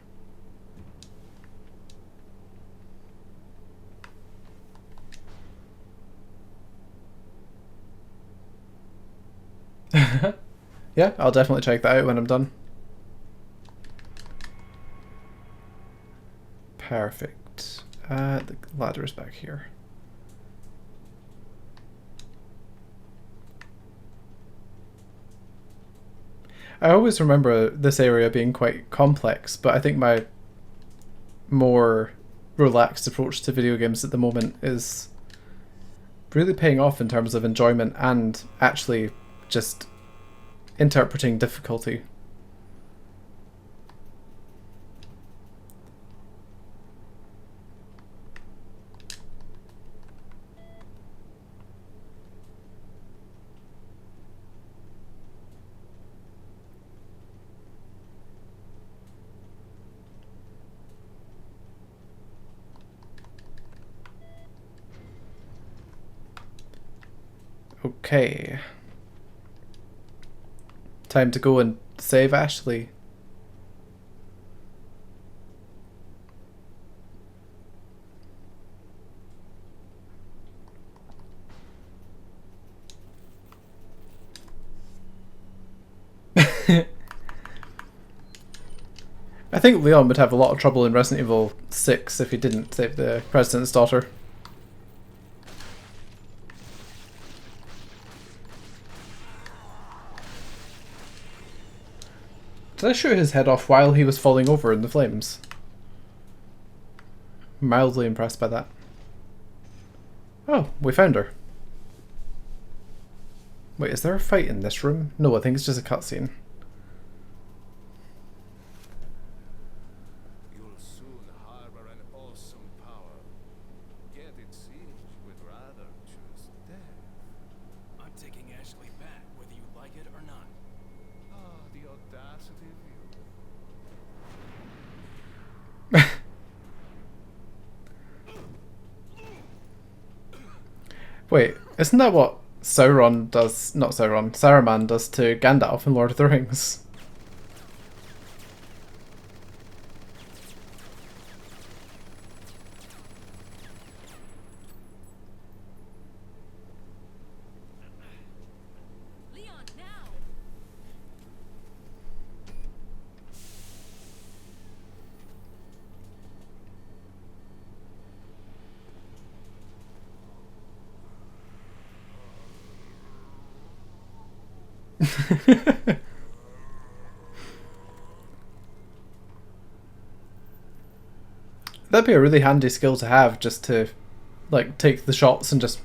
Yeah, I'll definitely check that out when I'm done. Perfect. The ladder is back here. I always remember this area being quite complex, but I think my more relaxed approach to video games at the moment is really paying off in terms of enjoyment and actually just interpreting difficulty. Okay. Time to go and save Ashley. I think Leon would have a lot of trouble in Resident Evil 6 if he didn't save the President's daughter. Did I shoot his head off while he was falling over in the flames? Mildly impressed by that. Oh, we found her. Wait, is there a fight in this room? No, I think it's just a cutscene. You'll soon harbor an awesome power. Yet it seems you would rather choose death. I'm taking Ashley back, whether you like it or not. Ah, the audacity of you. Wait, isn't that what Sauron does? Not Sauron, Saruman does to Gandalf in Lord of the Rings? Leon, now! That'd be a really handy skill to have, just to like take the shots and just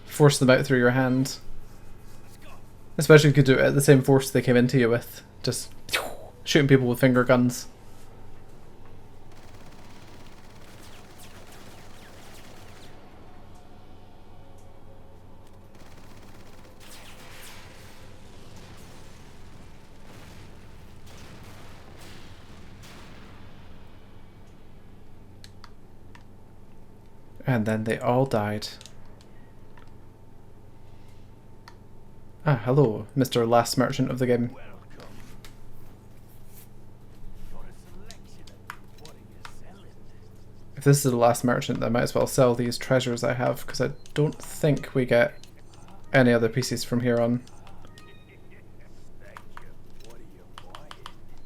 force them out through your hand. Especially if you could do it at the same force they came into you with, just shooting people with finger guns. And then they all died. Ah, hello, Mr. Last Merchant of the game. Welcome. Got a selection of what are you selling? If this is the last merchant, I might as well sell these treasures I have, because I don't think we get any other pieces from here on. Thank you. What are you buying?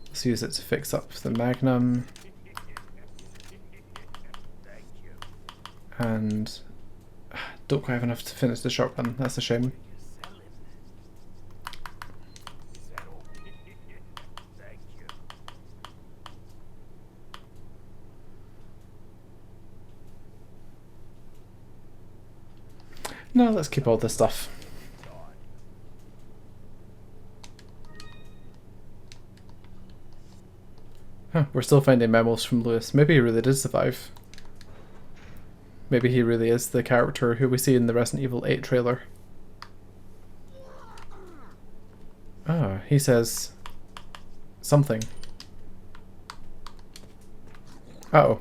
Let's use it to fix up the Magnum. Thank you. And don't quite have enough to finish the shotgun. That's a shame. You're selling? Is that all? Thank you. No, let's keep all this stuff. Huh, we're still finding memos from Lewis. Maybe he really did survive. Maybe he really is the character who we see in the Resident Evil 8 trailer. Ah, he says something. Uh-oh.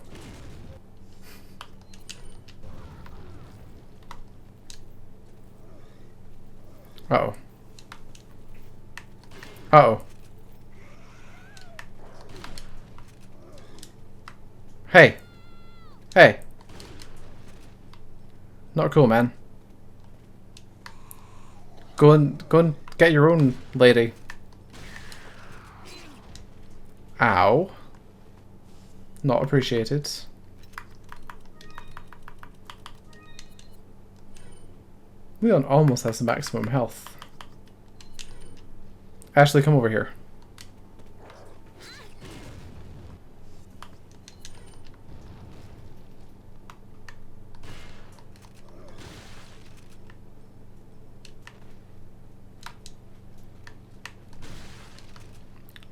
Uh-oh. Uh-oh. Hey. Hey. Not cool, man. Go and get your own lady. Ow. Not appreciated. Leon almost has the maximum health. Ashley, come over here.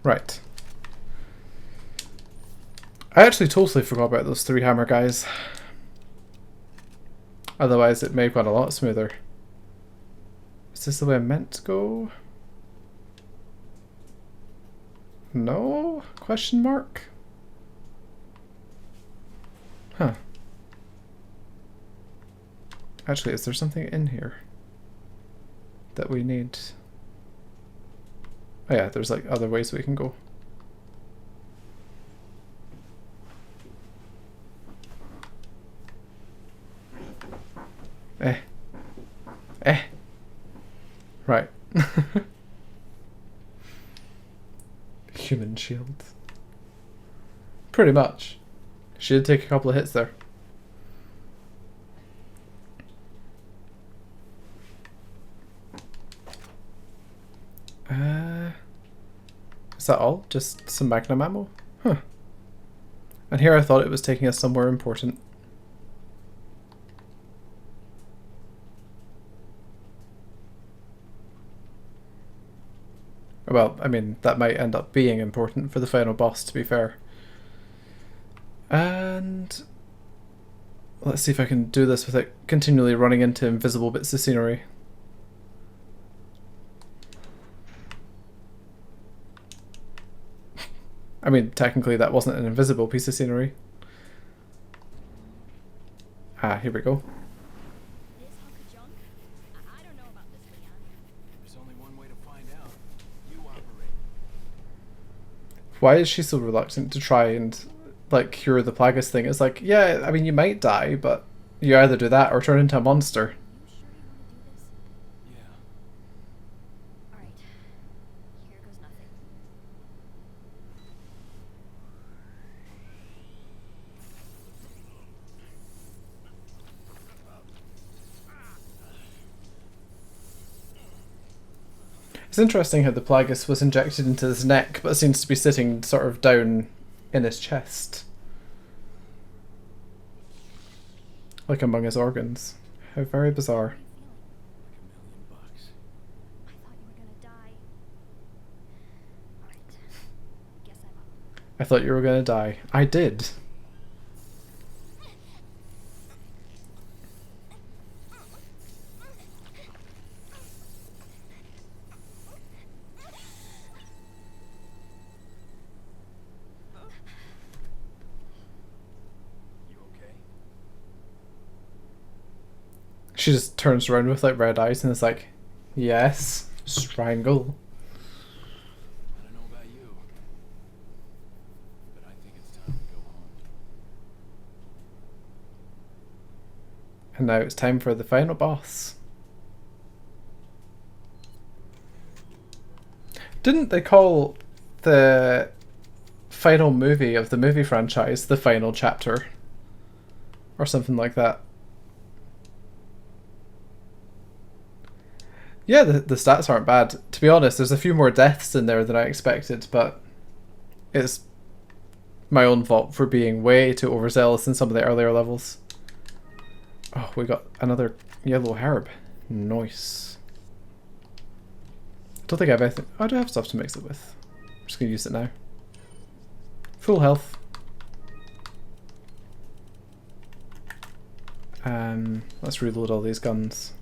Right. I actually totally forgot about those 3 hammer guys. Otherwise it may have gone a lot smoother. Is this the way I meant to go? No? Question mark? Huh. Actually, is there something in here that we need? Oh yeah, there's like other ways we can go. Eh. Eh. Right. Human shield. Pretty much. She did take a couple of hits there. Is that all? Just some Magnum ammo? Huh. And here I thought it was taking us somewhere important. Well, I mean, that might end up being important for the final boss, to be fair. And let's see if I can do this without continually running into invisible bits of scenery. I mean, technically that wasn't an invisible piece of scenery. Ah, here we go. This hunk of junk? I don't know about this, Leon. There's only one way to find out. You operate. Why is she so reluctant to try and, like, cure the Plagueis thing? It's like, yeah, I mean, you might die, but you either do that or turn into a monster. You sure you want to do this? Yeah. Alright. Here goes nothing. It's interesting how the Plagueis was injected into his neck, but seems to be sitting sort of down in his chest. Like among his organs. How very bizarre. What are you feeling? Like $1 million. I thought you were gonna die. Alright. Guess I'm up. I thought you were gonna die. I did. You okay? She just turns around with like red eyes and is like, yes, strangle. I don't know about you, but I think it's time to go home. And now it's time for the final boss. Didn't they call the final movie of the movie franchise the final chapter? Or something like that. Yeah, the stats aren't bad. To be honest, there's a few more deaths in there than I expected, but it's my own fault for being way too overzealous in some of the earlier levels. Oh, we got another yellow herb. Nice. I don't think I have anything. I do have stuff to mix it with. I'm just going to use it now. Full health. Let's reload all these guns.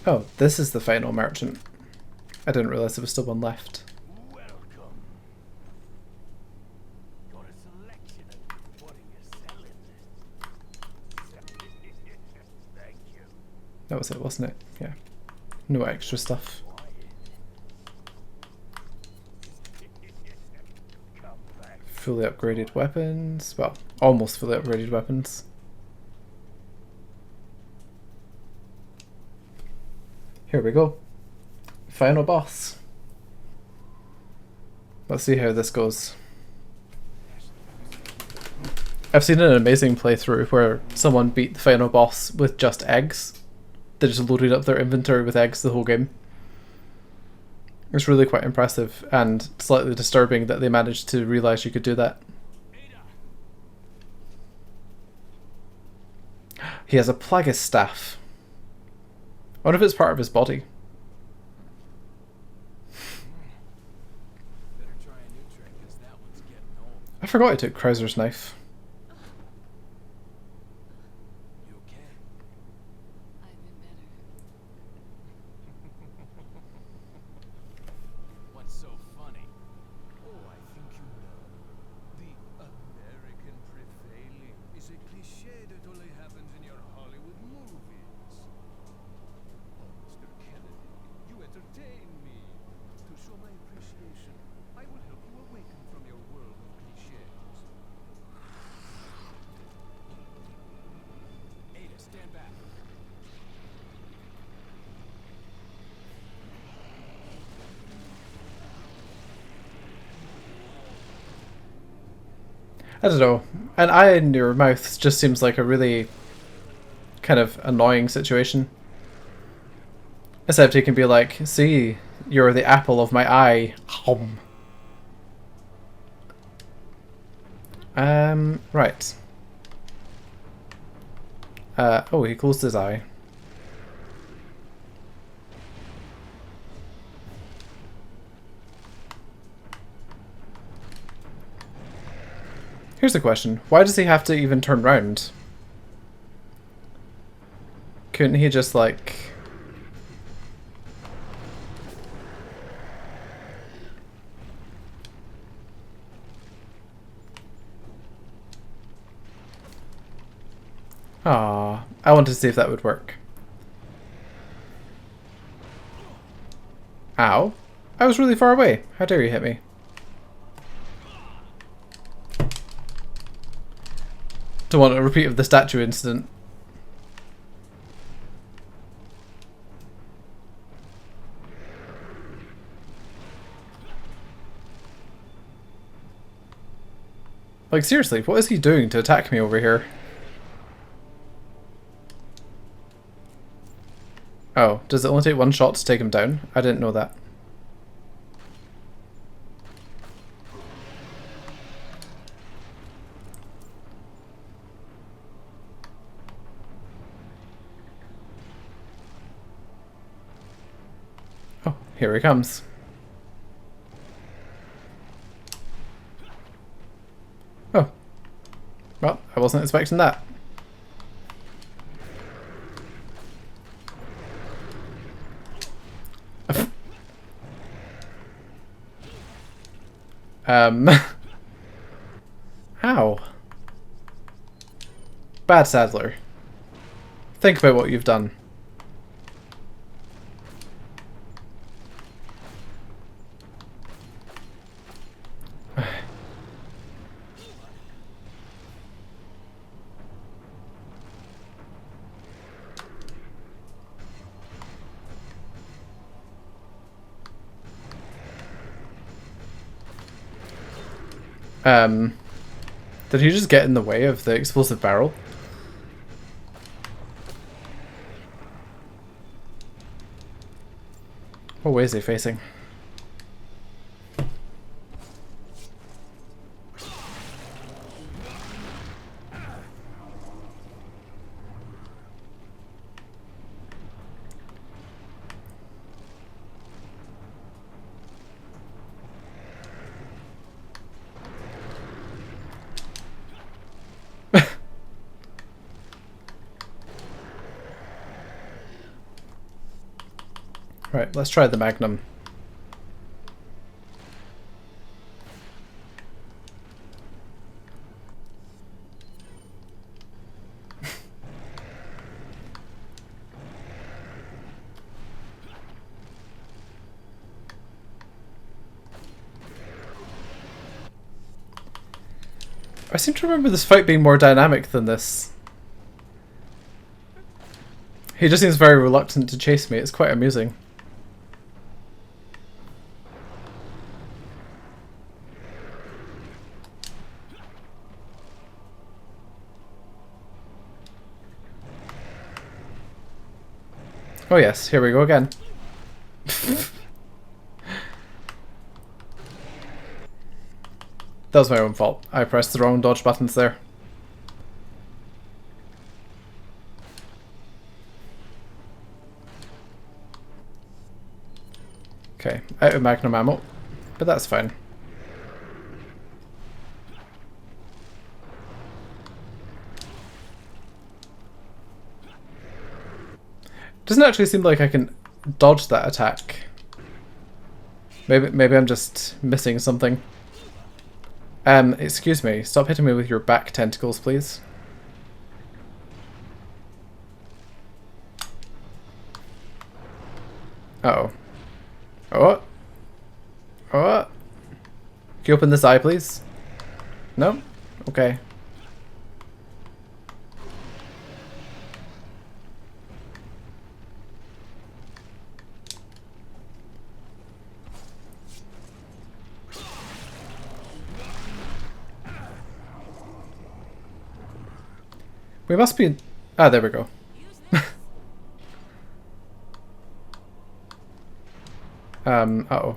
Oh, this is the final merchant. I didn't realise there was still one left. Welcome. Got a selection of what are you selling? Thank you. That was it, wasn't it? Yeah. No extra stuff. Come back. Fully upgraded weapons. Well, almost fully upgraded weapons. Here we go. Final boss. Let's see how this goes. I've seen an amazing playthrough where someone beat the final boss with just eggs. They just loaded up their inventory with eggs the whole game. It's really quite impressive and slightly disturbing that they managed to realise you could do that. He has a Plagueis staff. I wonder if it's part of his body. Better try a new trick, 'cause that one's getting old. I forgot he took Krauser's knife. You okay? I've been better. What's so funny? Oh, I think you know. The American prevailing is a cliche that only happens in your Hollywood movies. Oh, Mr. Kennedy, you entertain me. To show my appreciation, I will help you awaken from your world of cliches. Ada, stand back. I don't know. An eye in your mouth just seems like a really kind of annoying situation. Except he can be like, see, you're the apple of my eye. Hum. Right. Oh, he closed his eye. Here's a question. Why does he have to even turn round? Couldn't he just like... Ah, I wanted to see if that would work. Ow. I was really far away. How dare you hit me? Don't want a repeat of the statue incident. Like seriously, what is he doing to attack me over here? Oh, does it only take one shot to take him down? I didn't know that. Oh, here he comes. Oh. Well, I wasn't expecting that. Ow. Bad Sadler. Think about what you've done. Did he just get in the way of the explosive barrel? What way is he facing? Right, let's try the Magnum. I seem to remember this fight being more dynamic than this. He just seems very reluctant to chase me. It's quite amusing. Oh yes, here we go again. That was my own fault. I pressed the wrong dodge buttons there. Okay, out of Magnum ammo, but that's fine. Doesn't actually seem like I can dodge that attack. Maybe I'm just missing something. Excuse me, stop hitting me with your back tentacles, please. Uh-oh. Oh. Oh. Can you open this eye, please? No? Okay. We must be... Ah, there we go. Uh-oh.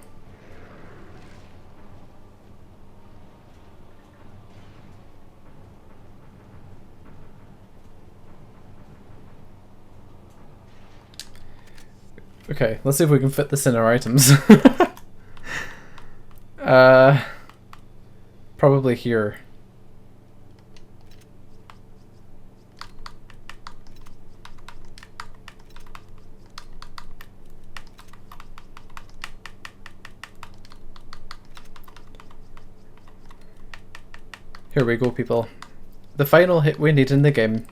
Okay, let's see if we can fit this in our items. Probably here. Here we go, people. The final hit we need in the game.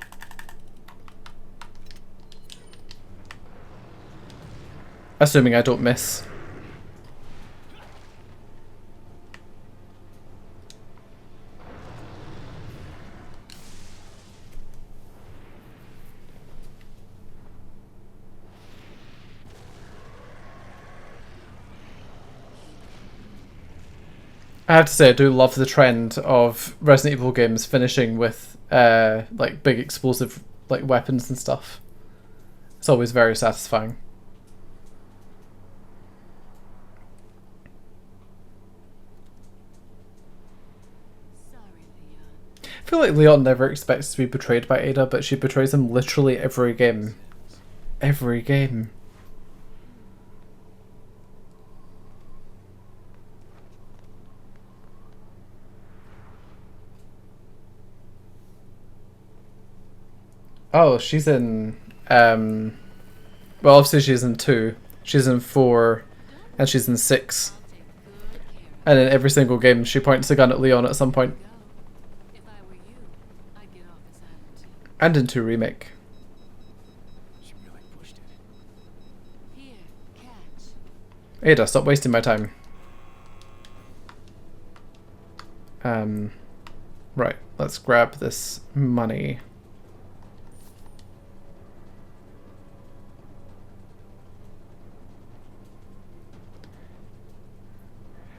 Assuming I don't miss. I have to say, I do love the trend of Resident Evil games finishing with like big explosive like weapons and stuff. It's always very satisfying. Sorry, Leon. I feel like Leon never expects to be betrayed by Ada, but she betrays him literally every game. Every game. Oh, she's in, well, obviously she's in 2, she's in 4, and she's in 6. I'll take good care And in every single game, she points the gun at Leon at some point. Go. If I were you, I'd get off this island too. And in 2 Remake. She really pushed it. Here, catch. Ada, stop wasting my time. Right, let's grab this money.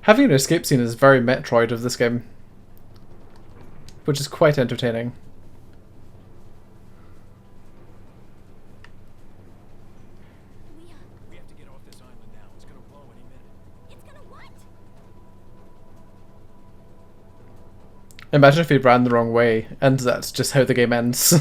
Having an escape scene is very Metroid of this game, which is quite entertaining. Leon, We have to get off this island now. It's gonna blow any minute. it's gonna what? Imagine if he ran the wrong way, and that's just how the game ends.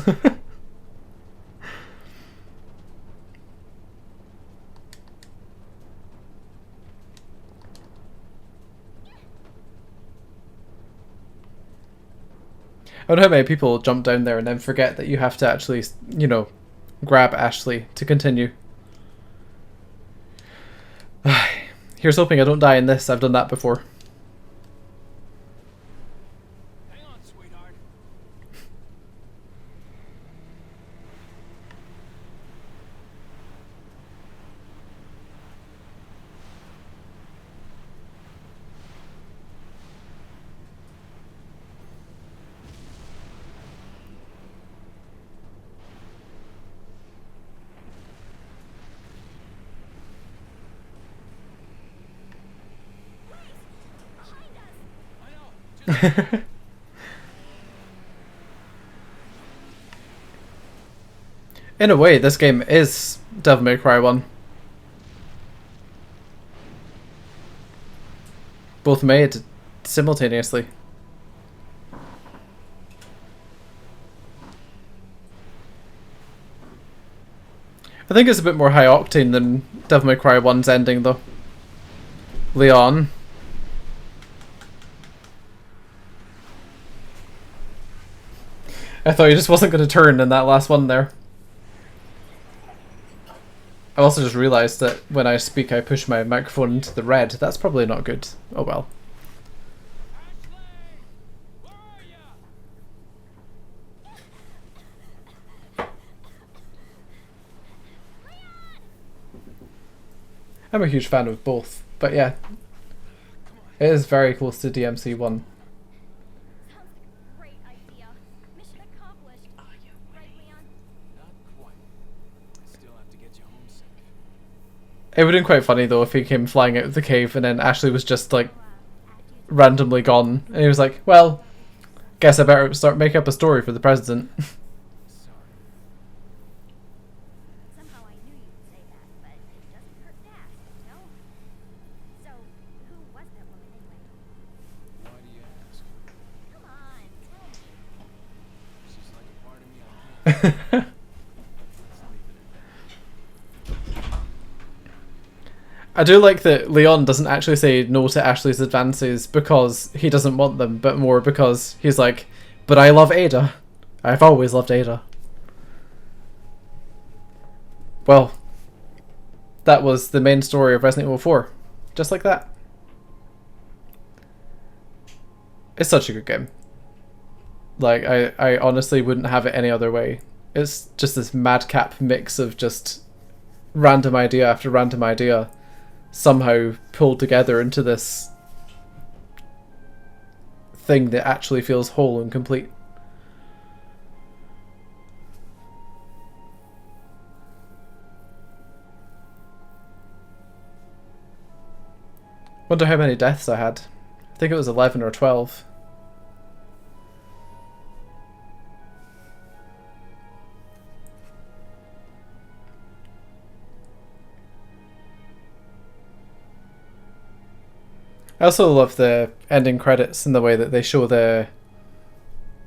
I wonder how many people jump down there and then forget that you have to actually, you know, grab Ashley to continue. Here's hoping I don't die in this. I've done that before. Hang on, sweetheart. Behind us! I know. In a way, this game is Devil May Cry 1. Both made simultaneously. I think it's a bit more high octane than Devil May Cry 1's ending though. Leon. I thought he just wasn't going to turn in that last one there. I also just realised that when I speak I push my microphone into the red. That's probably not good. Oh well. Ashley! Where are ya? I'm a huge fan of both, but yeah. It is very close to DMC1. Sounds like a great idea. Mission accomplished. Right, Leon? Not quite. I still have to get you homesick. It would have been quite funny though if he came flying out of the cave and then Ashley was just like After randomly gone. And he was like, well, guess I better start making up a story for the president. Sorry. somehow I knew you'd say that, but it doesn't hurt to ask, you know? So, who was that woman anyway? Why do you ask? Come on, tell me. She's like a part of me I can't. Let's leave it at that. I do like that Leon doesn't actually say no to Ashley's advances because he doesn't want them, but more because he's like, but I love Ada. I've always loved Ada. Well, that was the main story of Resident Evil 4. Just like that. It's such a good game. Like, I honestly wouldn't have it any other way. It's just this madcap mix of just random idea after random idea somehow pulled together into this thing that actually feels whole and complete. Wonder how many deaths I had. I think it was 11 or 12. I also love the ending credits and the way that they show the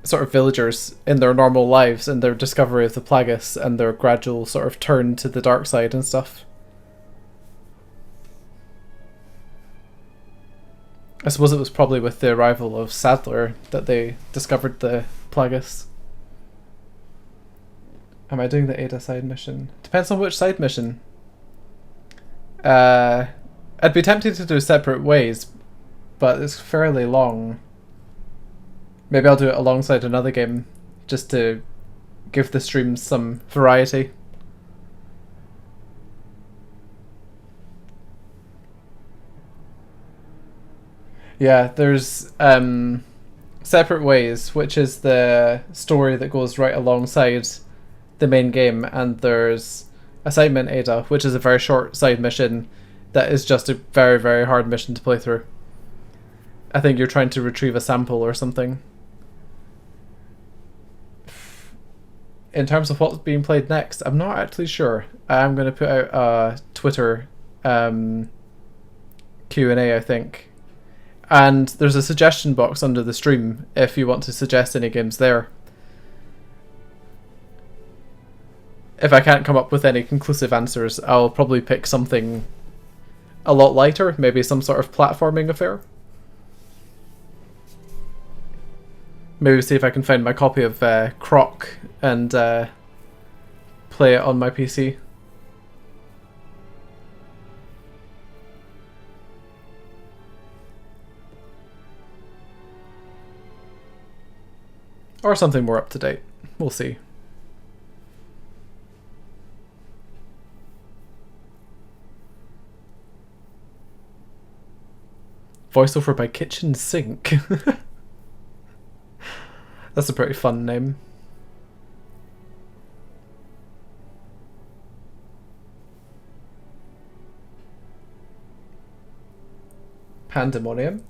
sort of villagers in their normal lives and their discovery of the Plagueis and their gradual sort of turn to the dark side and stuff. I suppose it was probably with the arrival of Sadler that they discovered the Plagueis. Am I doing the Ada side mission? Depends on which side mission. I'd be tempted to do separate ways, but it's fairly long. Maybe I'll do it alongside another game, just to give the stream some variety. Yeah, there's Separate Ways, which is the story that goes right alongside the main game, and there's Assignment Ada, which is a very short side mission that is just a very, very hard mission to play through. I think you're trying to retrieve a sample or something. In terms of what's being played next, I'm not actually sure. I'm going to put out a Twitter Q&A, I think. And there's a suggestion box under the stream if you want to suggest any games there. If I can't come up with any conclusive answers, I'll probably pick something a lot lighter, maybe some sort of platforming affair. Maybe see if I can find my copy of Croc and play it on my PC. Or something more up to date. We'll see. Voiceover by Kitchen Sink. That's a pretty fun name. Pandemonium.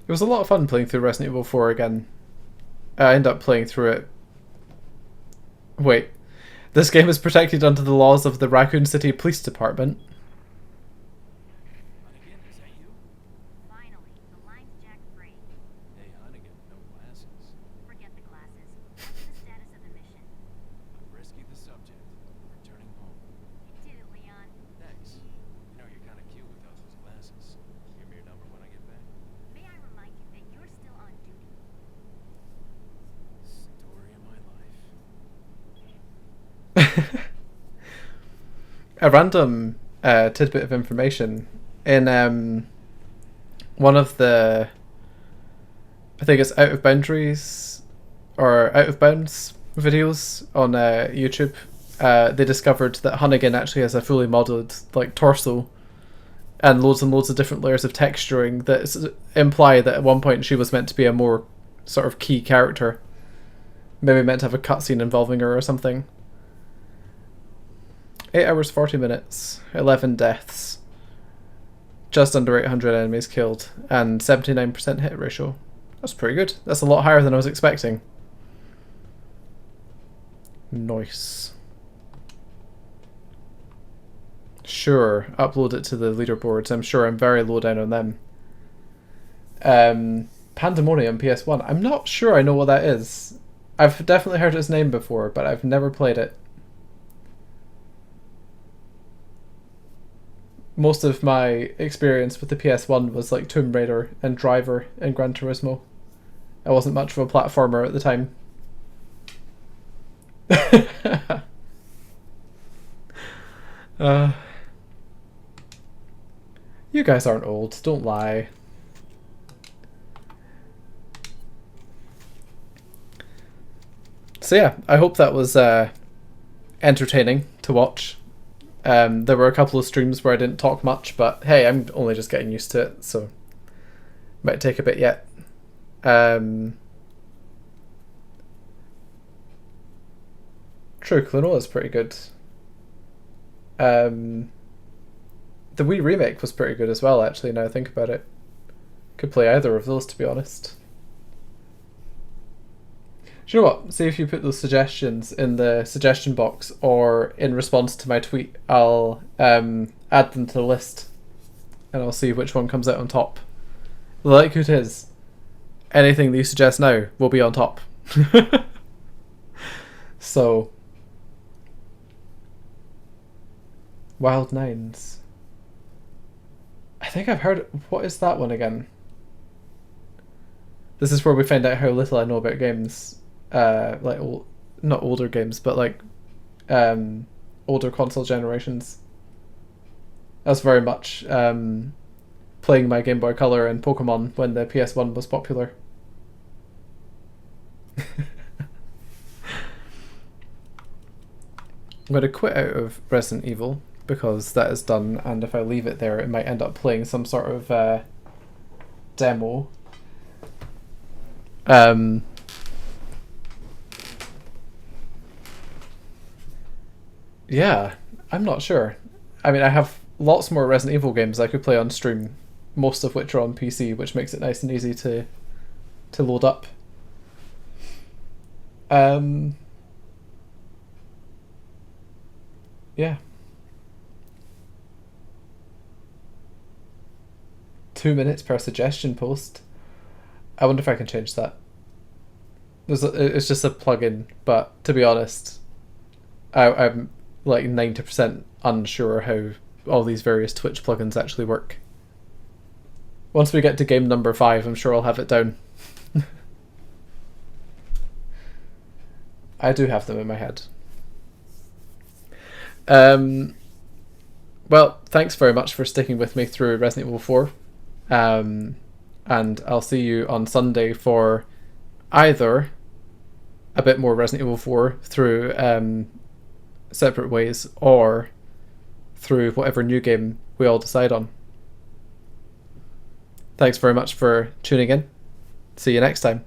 It was a lot of fun playing through Resident Evil 4 again. I ended up playing through it. Wait. This game is protected under the laws of the Raccoon City Police Department. Hunnigan, is that you? Finally, the line's jacked free. Hey, Hunnigan, no glasses. Forget the glasses. What's the status of the mission? I've rescued the subject. Returning home. You did it, Leon. Thanks. You know, you're kind of cute without those glasses. Give me your number when I get back. May I remind you that you're still on duty? Story of my life. A random tidbit of information. In one of the, I think it's Out of Boundaries or Out of Bounds videos on YouTube, they discovered that Hunnigan actually has a fully modeled like torso and loads of different layers of texturing that imply that at one point she was meant to be a more sort of key character, maybe meant to have a cutscene involving her or something. 8 hours 40 minutes, 11 deaths, just under 800 enemies killed, and 79% hit ratio. That's pretty good. That's a lot higher than I was expecting. Nice. Sure, upload it to the leaderboards. I'm sure I'm very low down on them. Pandemonium PS1. I'm not sure I know what that is. I've definitely heard its name before, but I've never played it. Most of my experience with the PS1 was like Tomb Raider and Driver and Gran Turismo. I wasn't much of a platformer at the time. You guys aren't old, don't lie. So yeah, I hope that was entertaining to watch. There were a couple of streams where I didn't talk much, but hey, I'm only just getting used to it, so might take a bit yet. True, Klonoa is pretty good. The Wii remake was pretty good as well, actually, now I think about it. Could play either of those, to be honest. Do you know what? See if you put those suggestions in the suggestion box or in response to my tweet, I'll add them to the list and I'll see which one comes out on top. the likelihood is anything that you suggest now will be on top. So, Wild Nines. I think I've heard. What is that one again? This is where we find out how little I know about games. Like not older games, but like older console generations. That's very much playing my Game Boy Color and Pokemon when the PS1 was popular. I'm going to quit out of Resident Evil because that is done, and if I leave it there it might end up playing some sort of demo. Yeah, I'm not sure. I mean, I have lots more Resident Evil games I could play on stream, most of which are on PC, which makes it nice and easy to load up. Yeah. 2 minutes per suggestion post. I wonder if I can change that. It's just a plugin, but to be honest, I'm like 90% unsure how all these various Twitch plugins actually work. Once we get to game number 5, I'm sure I'll have it down. I do have them in my head. Well, thanks very much for sticking with me through Resident Evil 4. And I'll see you on Sunday for either a bit more Resident Evil 4 through separate ways, or through whatever new game we all decide on. Thanks very much for tuning in. See you next time.